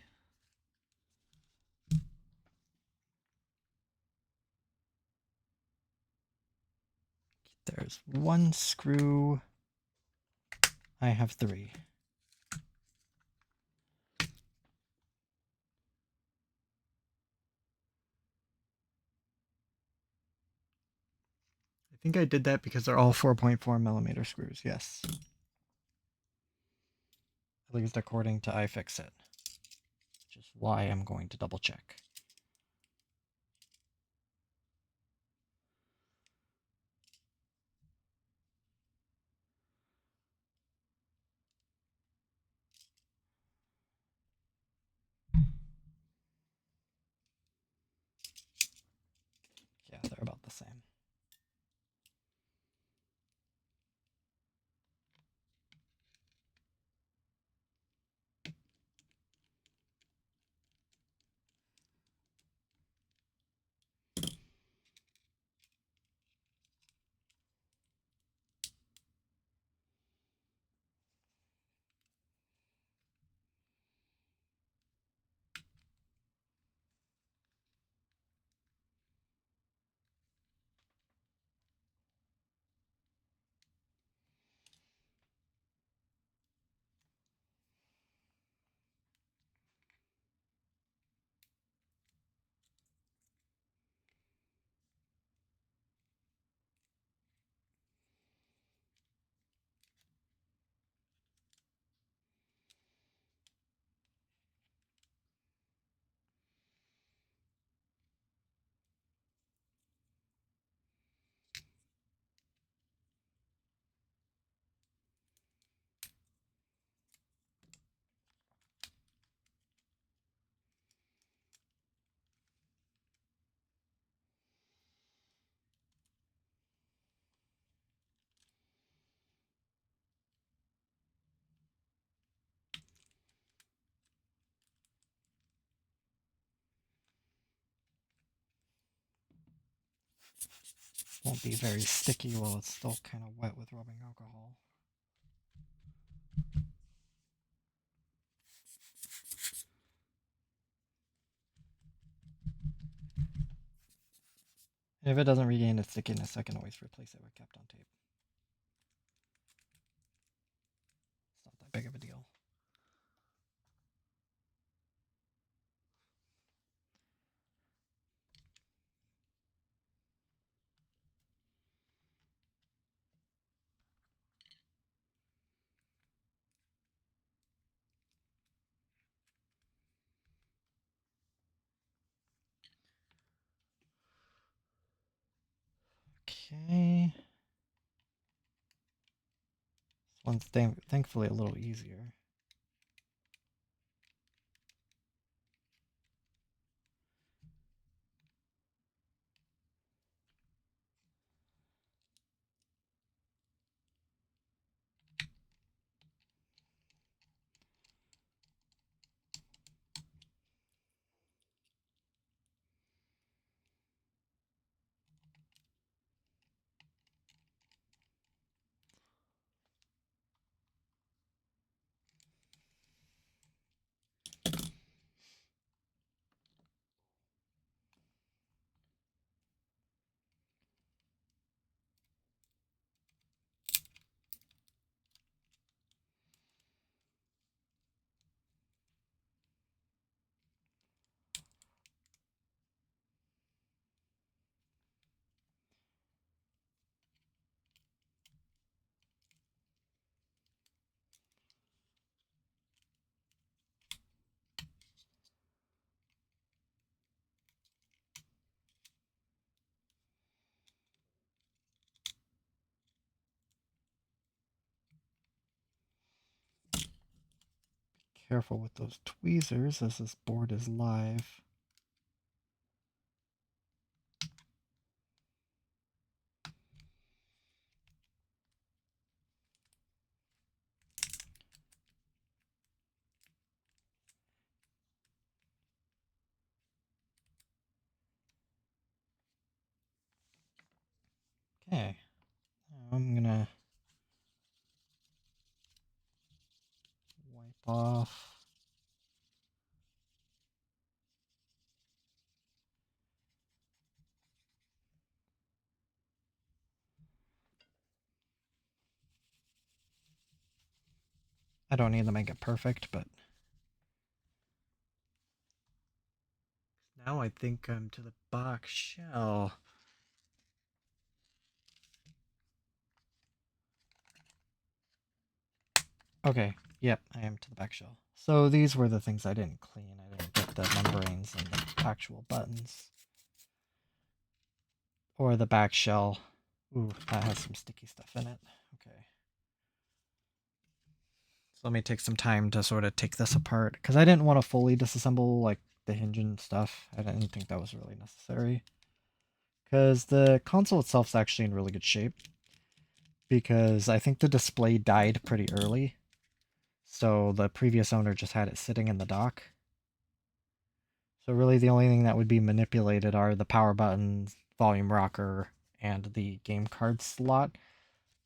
There's one screw. I have 3. I think I did that because they're all 4.4 millimeter screws, yes. At least according to iFixit, which is why I'm going to double check. Yeah, they're about the same. Won't be very sticky while it's still kind of wet with rubbing alcohol. If it doesn't regain its stickiness, I can always replace it with Kapton tape. It's not that big of a deal. Okay. This one's thankfully a little easier. Careful with those tweezers as this board is live. Okay, now I'm gonna wipe off. I don't need to make it perfect, but now I think I'm to the box shell. Okay, yep, I am to the back shell. So these were the things I didn't clean. I didn't get the membranes and the actual buttons. Or the back shell. Ooh, that has some sticky stuff in it. Okay. So let me take some time to sort of take this apart, because I didn't want to fully disassemble like the hinge and stuff. I didn't think that was really necessary. Because the console itself is actually in really good shape. Because I think the display died pretty early. So the previous owner just had it sitting in the dock. So really the only thing that would be manipulated are the power buttons, volume rocker, and the game card slot.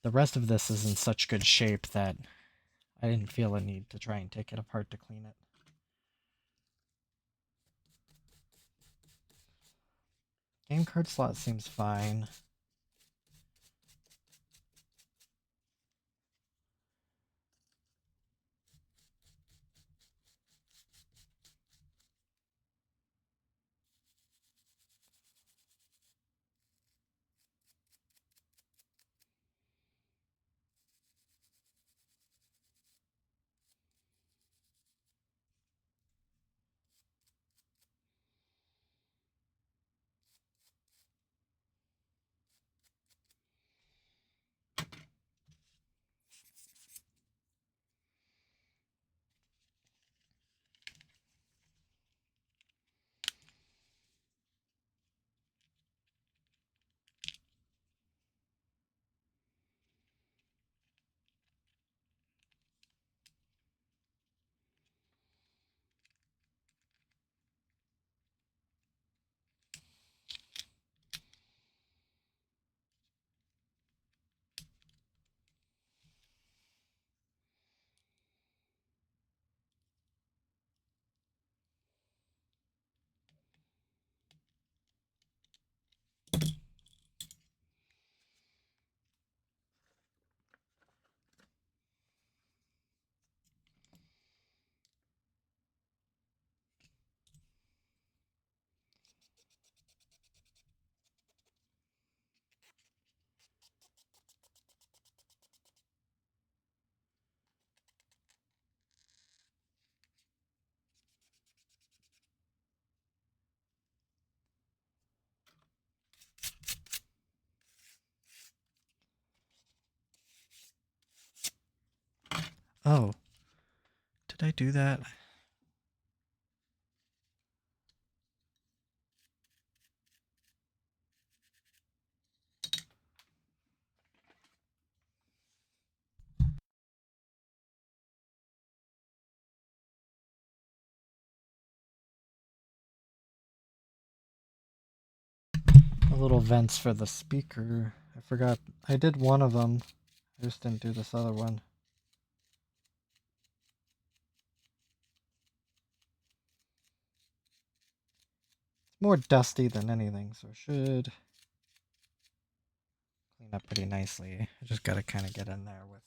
The rest of this is in such good shape that I didn't feel a need to try and take it apart to clean it. Game card slot seems fine. Oh, did I do that? The little vents for the speaker. I forgot. I did one of them. I just didn't do this other one. It's more dusty than anything, so it should clean up pretty nicely. I just gotta kind of get in there with.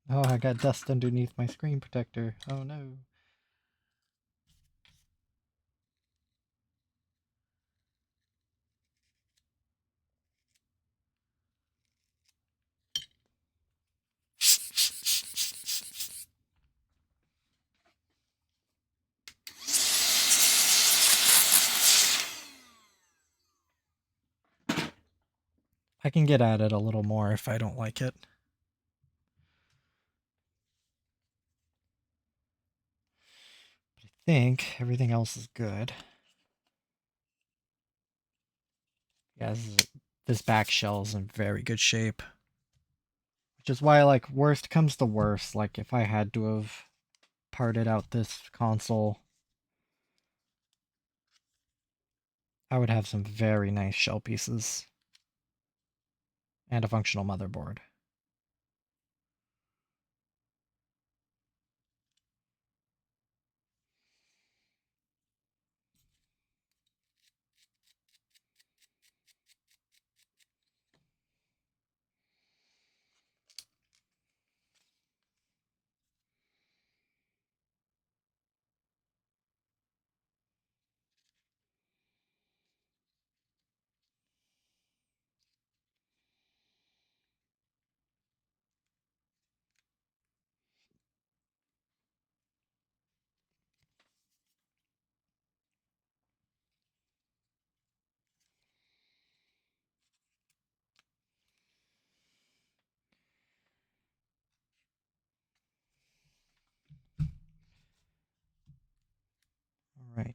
Oh, I got dust underneath my screen protector. Oh no. I can get at it a little more if I don't like it. But I think everything else is good. Yeah, this back shell is in very good shape. Which is why, like, worst comes to worst, like, if I had to have parted out this console, I would have some very nice shell pieces. And a functional motherboard. Alright.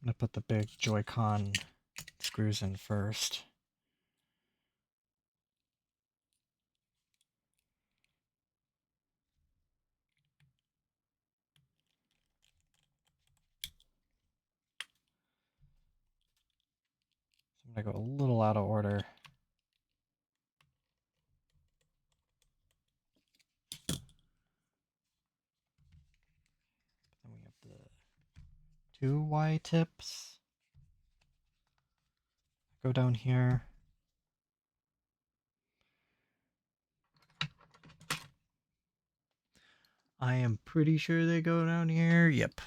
I'm gonna put the big Joy-Con screws in first. So I'm gonna go a little out of order. Then we have the two Y tips. Go down here. I am pretty sure they go down here. Yep.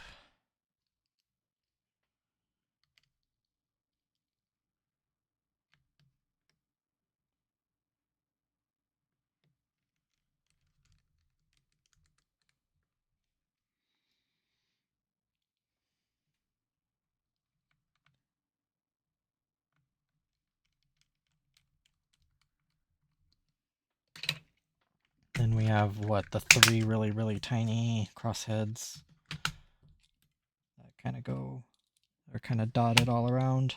Then we have what, the three really, really tiny crossheads that kind of go, are kind of dotted all around.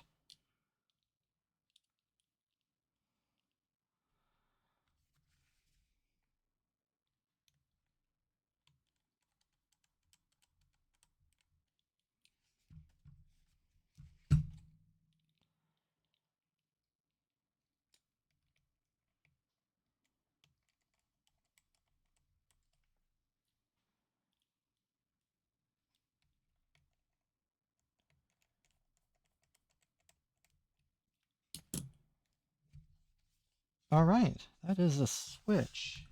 All right, that is a switch.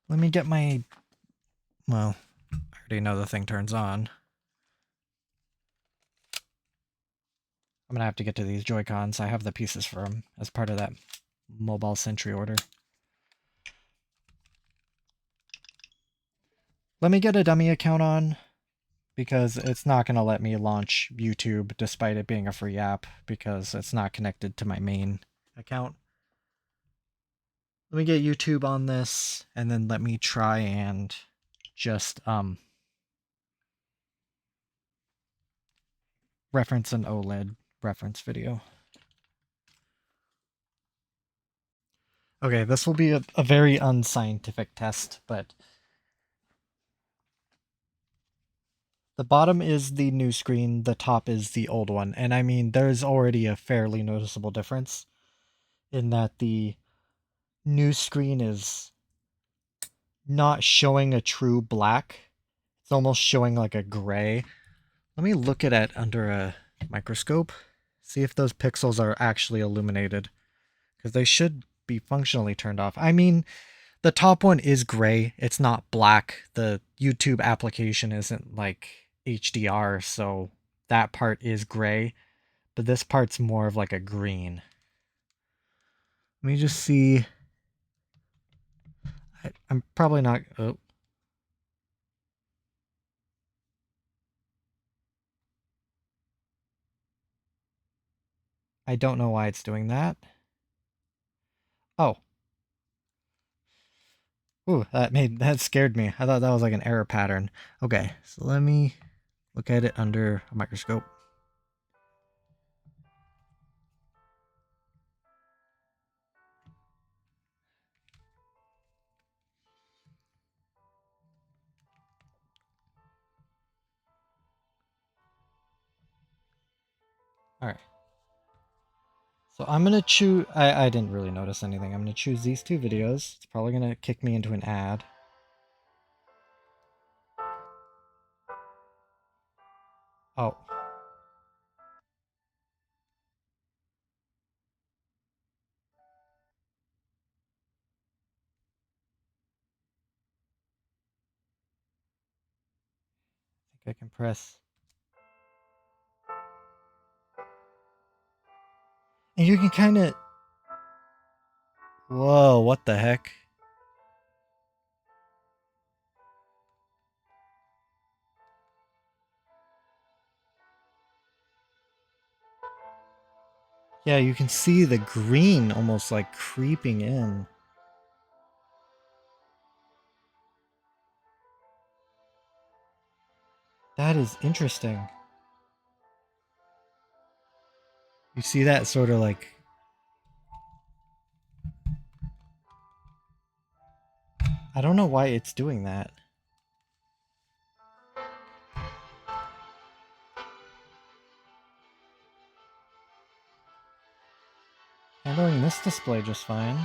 Let me get my... Well, I already know the thing turns on. I'm gonna have to get to these Joy-Cons. I have the pieces for them as part of that Mobile Sentry order. Let me get a dummy account on, because it's not going to let me launch YouTube despite it being a free app, because it's not connected to my main account. Let me get YouTube on this, and then let me try and just reference an OLED reference video. Okay, this will be a very unscientific test, but the bottom is the new screen, the top is the old one, and I mean, there's already a fairly noticeable difference in that the new screen is not showing a true black. It's almost showing like a gray. Let me look at it under a microscope, see if those pixels are actually illuminated, because they should be functionally turned off. I mean, the top one is gray. It's not black. The YouTube application isn't like HDR, so that part is gray, but this part's more of like a green. Let me just see. I'm probably not... Oh. I don't know why it's doing that. Oh. Ooh, that scared me. I thought that was like an error pattern. Okay, so let me look at it under a microscope. Alright. So I'm gonna choose... I didn't really notice anything. I'm gonna choose these two videos. It's probably gonna kick me into an ad. Oh. I think I can press... And you can kind of... Whoa, what the heck? Yeah, you can see the green almost like creeping in. That is interesting. You see that sort of like... I don't know why it's doing that. Handling this display just fine.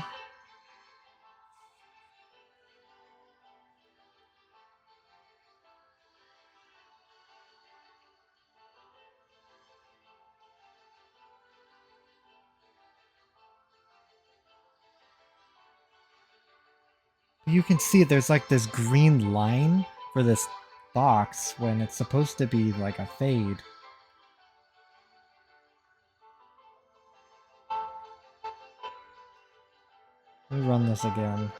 You can see there's like this green line for this box when it's supposed to be like a fade. Let me run this again.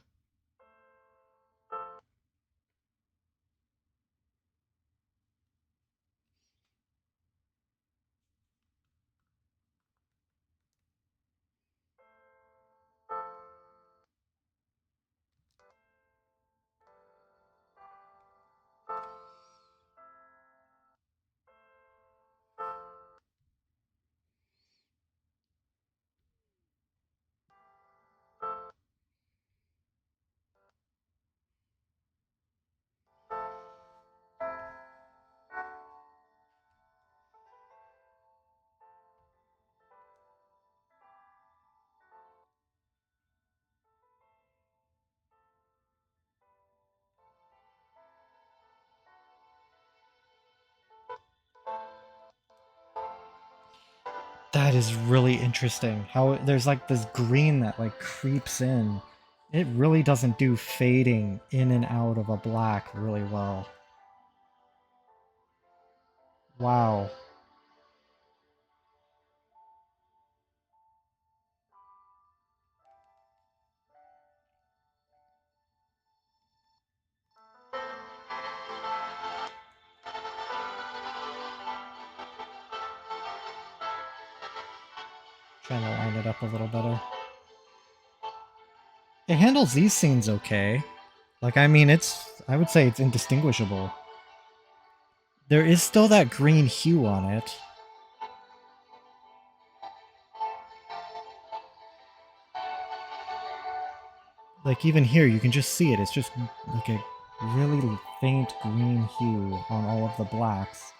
That is really interesting. How there's like this green that like creeps in. It really doesn't do fading in and out of a black really well. Wow. Trying to line it up a little better. It handles these scenes okay. Like, I mean, I would say it's indistinguishable. There is still that green hue on it. Like, even here, you can just see it. It's just like a really faint green hue on all of the blacks.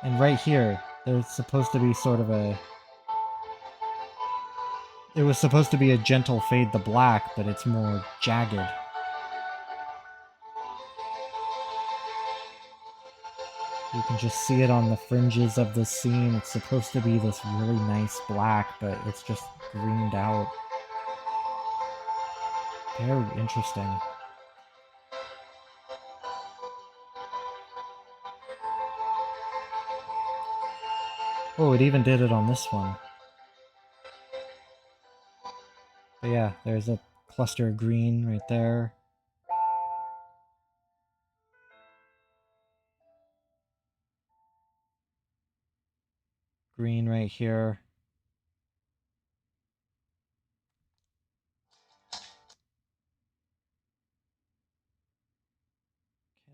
And right here, there's supposed to be sort of a... It was supposed to be a gentle fade to black, but it's more jagged. You can just see it on the fringes of the scene. It's supposed to be this really nice black, but it's just greened out. Very interesting. Oh, it even did it on this one. But yeah, there's a cluster of green right there. Green right here. Okay,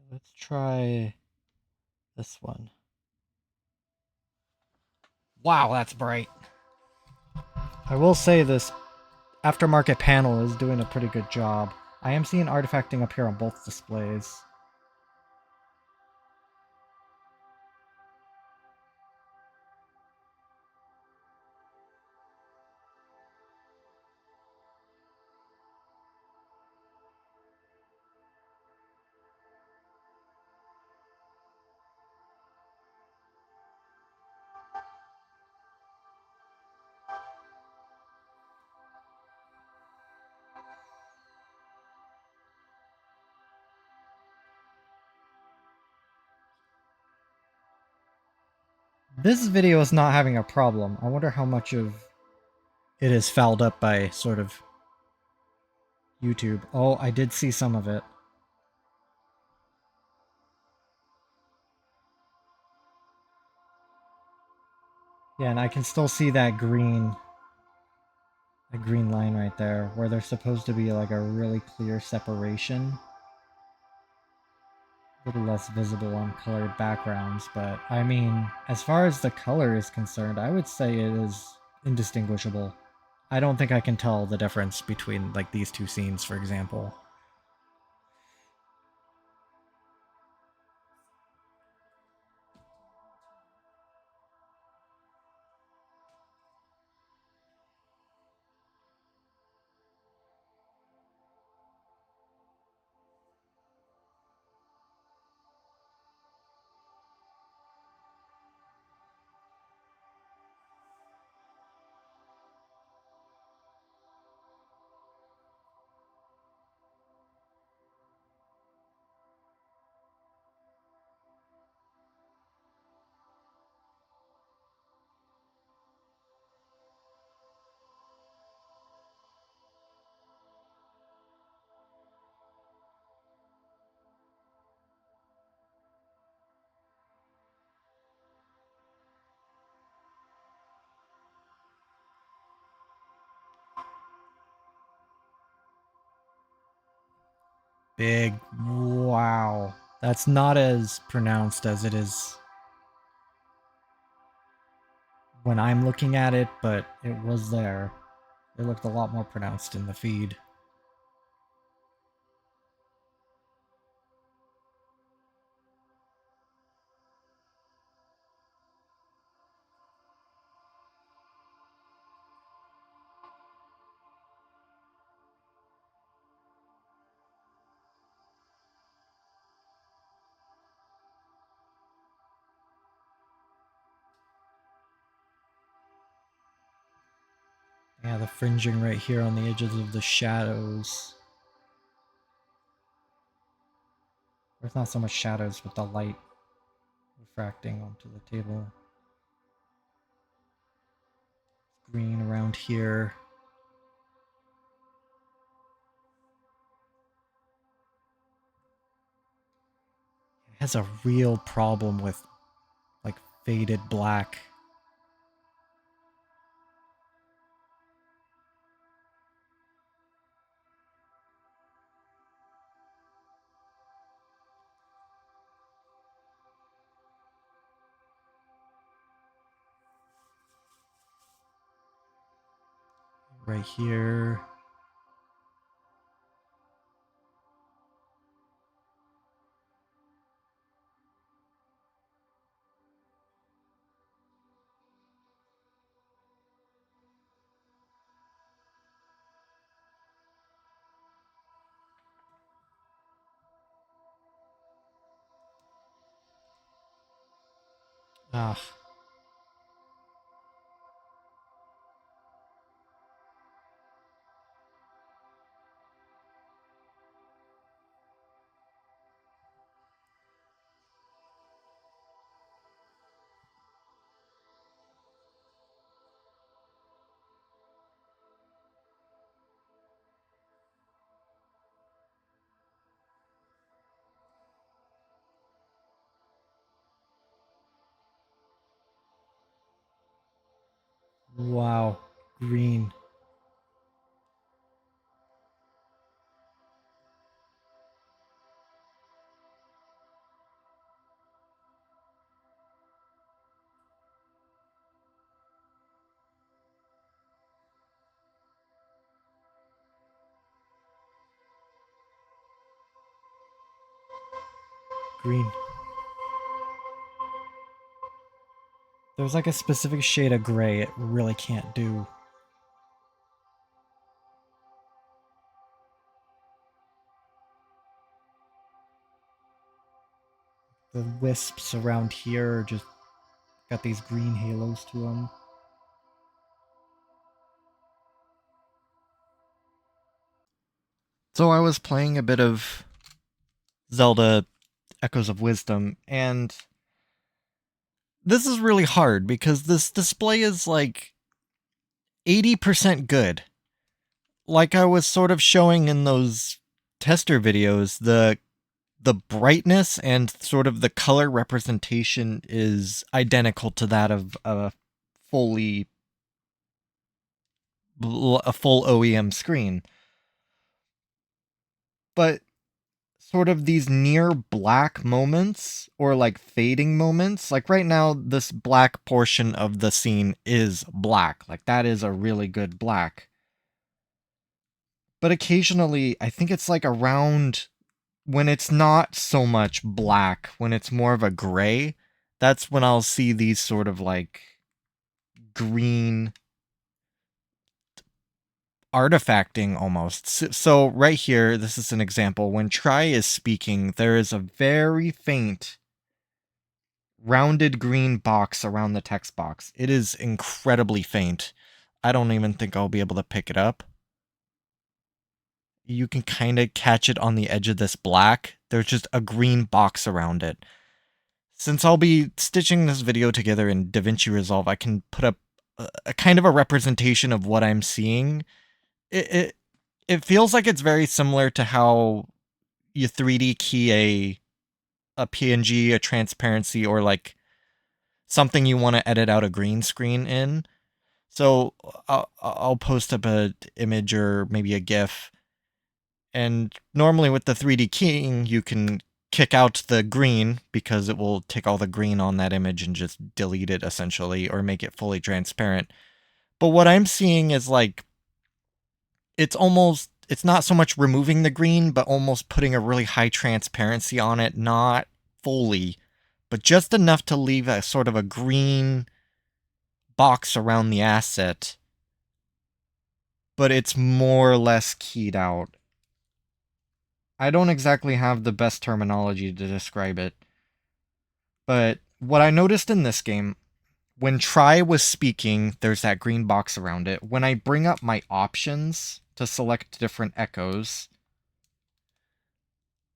let's try this one. Wow, that's bright. I will say this aftermarket panel is doing a pretty good job. I am seeing artifacting up here on both displays. This video is not having a problem. I wonder how much of it is fouled up by sort of YouTube. Oh, I did see some of it. Yeah, and I can still see that green line right there, where there's supposed to be like a really clear separation. A little less visible on colored backgrounds, but I mean, as far as the color is concerned, I would say it is indistinguishable. I don't think I can tell the difference between like these two scenes, for example. Big. Wow. That's not as pronounced as it is when I'm looking at it, but it was there. It looked a lot more pronounced in the feed. Yeah, the fringing right here on the edges of the shadows. There's not so much shadows with the light refracting onto the table. Green around here. It has a real problem with like faded black. Right here. Ah, wow. Green. Green. There's like a specific shade of gray it really can't do. The wisps around here are just got these green halos to them. So I was playing a bit of Zelda Echoes of Wisdom, and this is really hard because this display is like 80% good. Like I was sort of showing in those tester videos, the brightness and sort of the color representation is identical to that of fully a full OEM screen. But sort of these near black moments or like fading moments, like right now this black portion of the scene is black. Like that is a really good black. But occasionally I think it's like around when it's not so much black, when it's more of a gray, that's when I'll see these sort of like green artifacting almost. So right here, this is an example. When Tri is speaking, there is a very faint rounded green box around the text box. It is incredibly faint. I don't even think I'll be able to pick it up. You can kind of catch it on the edge of this black. There's just a green box around it. Since I'll be stitching this video together in DaVinci Resolve, I can put up a kind of a representation of what I'm seeing. It feels like it's very similar to how you 3D key a PNG, a transparency, or like something you want to edit out a green screen in. So I'll post up an image or maybe a GIF, and normally with the 3D keying, you can kick out the green because it will take all the green on that image and just delete it essentially, or make it fully transparent. But what I'm seeing is like it's not so much removing the green, but almost putting a really high transparency on it, not fully, but just enough to leave a sort of a green box around the asset, but it's more or less keyed out. I don't exactly have the best terminology to describe it, but what I noticed in this game when Try was speaking, there's that green box around it. When I bring up my options to select different echoes,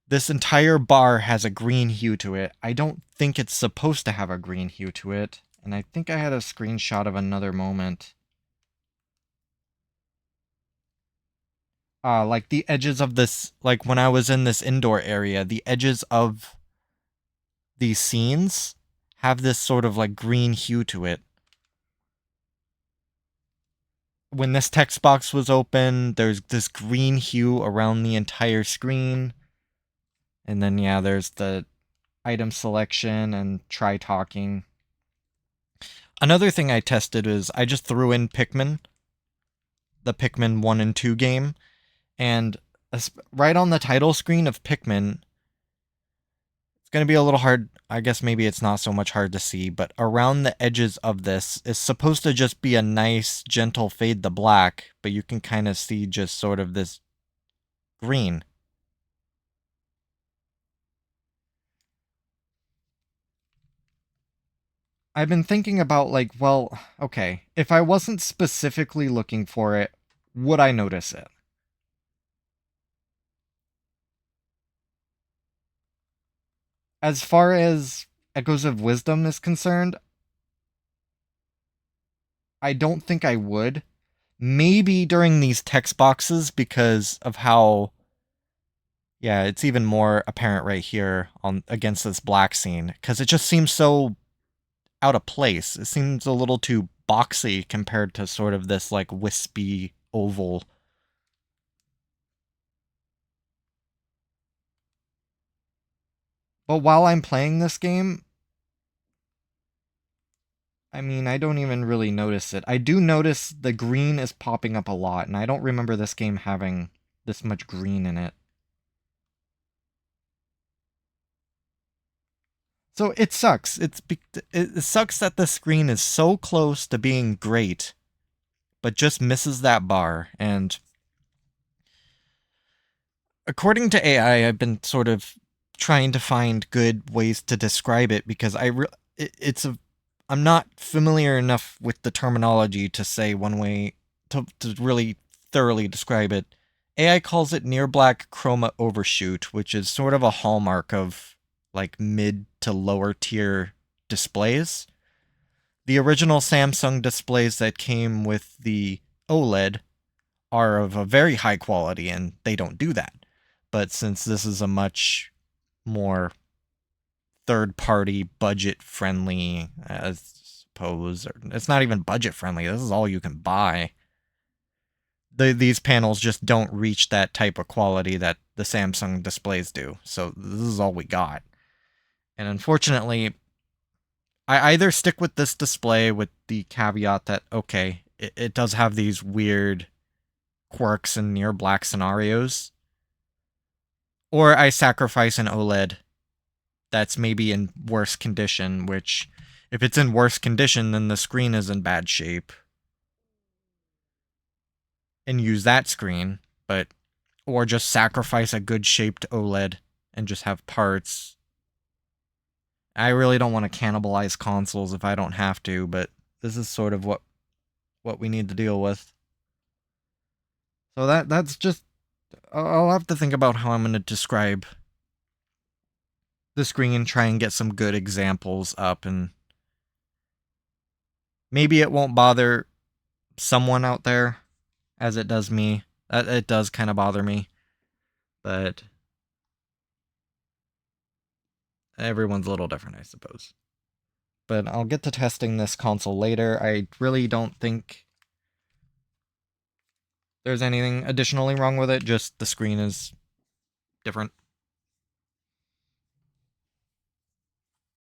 this entire bar has a green hue to it. I don't think it's supposed to have a green hue to it. And I think I had a screenshot of another moment. Like the edges of this, like when I was in this indoor area, the edges of these scenes have this sort of like green hue to it. When this text box was open, there's this green hue around the entire screen. And then, yeah, there's the item selection and try talking. Another thing I tested is I just threw in Pikmin, the Pikmin 1 and 2 game, and right on the title screen of Pikmin, it's going to be a little hard. I guess maybe it's not so much hard to see, but around the edges of this is supposed to just be a nice, gentle fade to black, but you can kind of see just sort of this green. I've been thinking about, like, well, okay, if I wasn't specifically looking for it, would I notice it? As far as Echoes of Wisdom is concerned, I don't think I would. Maybe during these text boxes because of how, yeah, it's even more apparent right here on against this black scene because it just seems so out of place. It seems a little too boxy compared to sort of this like wispy oval. But while I'm playing this game, I mean, I don't even really notice it. I do notice the green is popping up a lot, and I don't remember this game having this much green in it. So it sucks. It sucks that the screen is so close to being great, but just misses that bar. And according to AI, I've been sort of trying to find good ways to describe it because it's a I'm not familiar enough with the terminology to say one way to really thoroughly describe it. AI calls it near black chroma overshoot, which is sort of a hallmark of like mid to lower tier displays. The original Samsung displays that came with the OLED are of a very high quality and they don't do that. But since this is a much more third party budget friendly, I suppose, or it's not even budget friendly, this is all you can buy. These panels just don't reach that type of quality that the Samsung displays do. So this is all we got. And unfortunately, I either stick with this display with the caveat that, okay, it does have these weird quirks and near black scenarios, or I sacrifice an OLED that's maybe in worse condition, which, if it's in worse condition, then the screen is in bad shape. And use that screen, but, or just sacrifice a good shaped OLED and just have parts. I really don't want to cannibalize consoles if I don't have to, but this is sort of what we need to deal with. So that's just, I'll have to think about how I'm going to describe the screen and try and get some good examples up, and maybe it won't bother someone out there as it does me. It does kind of bother me, but everyone's a little different, I suppose. But I'll get to testing this console later. I really don't think there's anything additionally wrong with it, just the screen is different.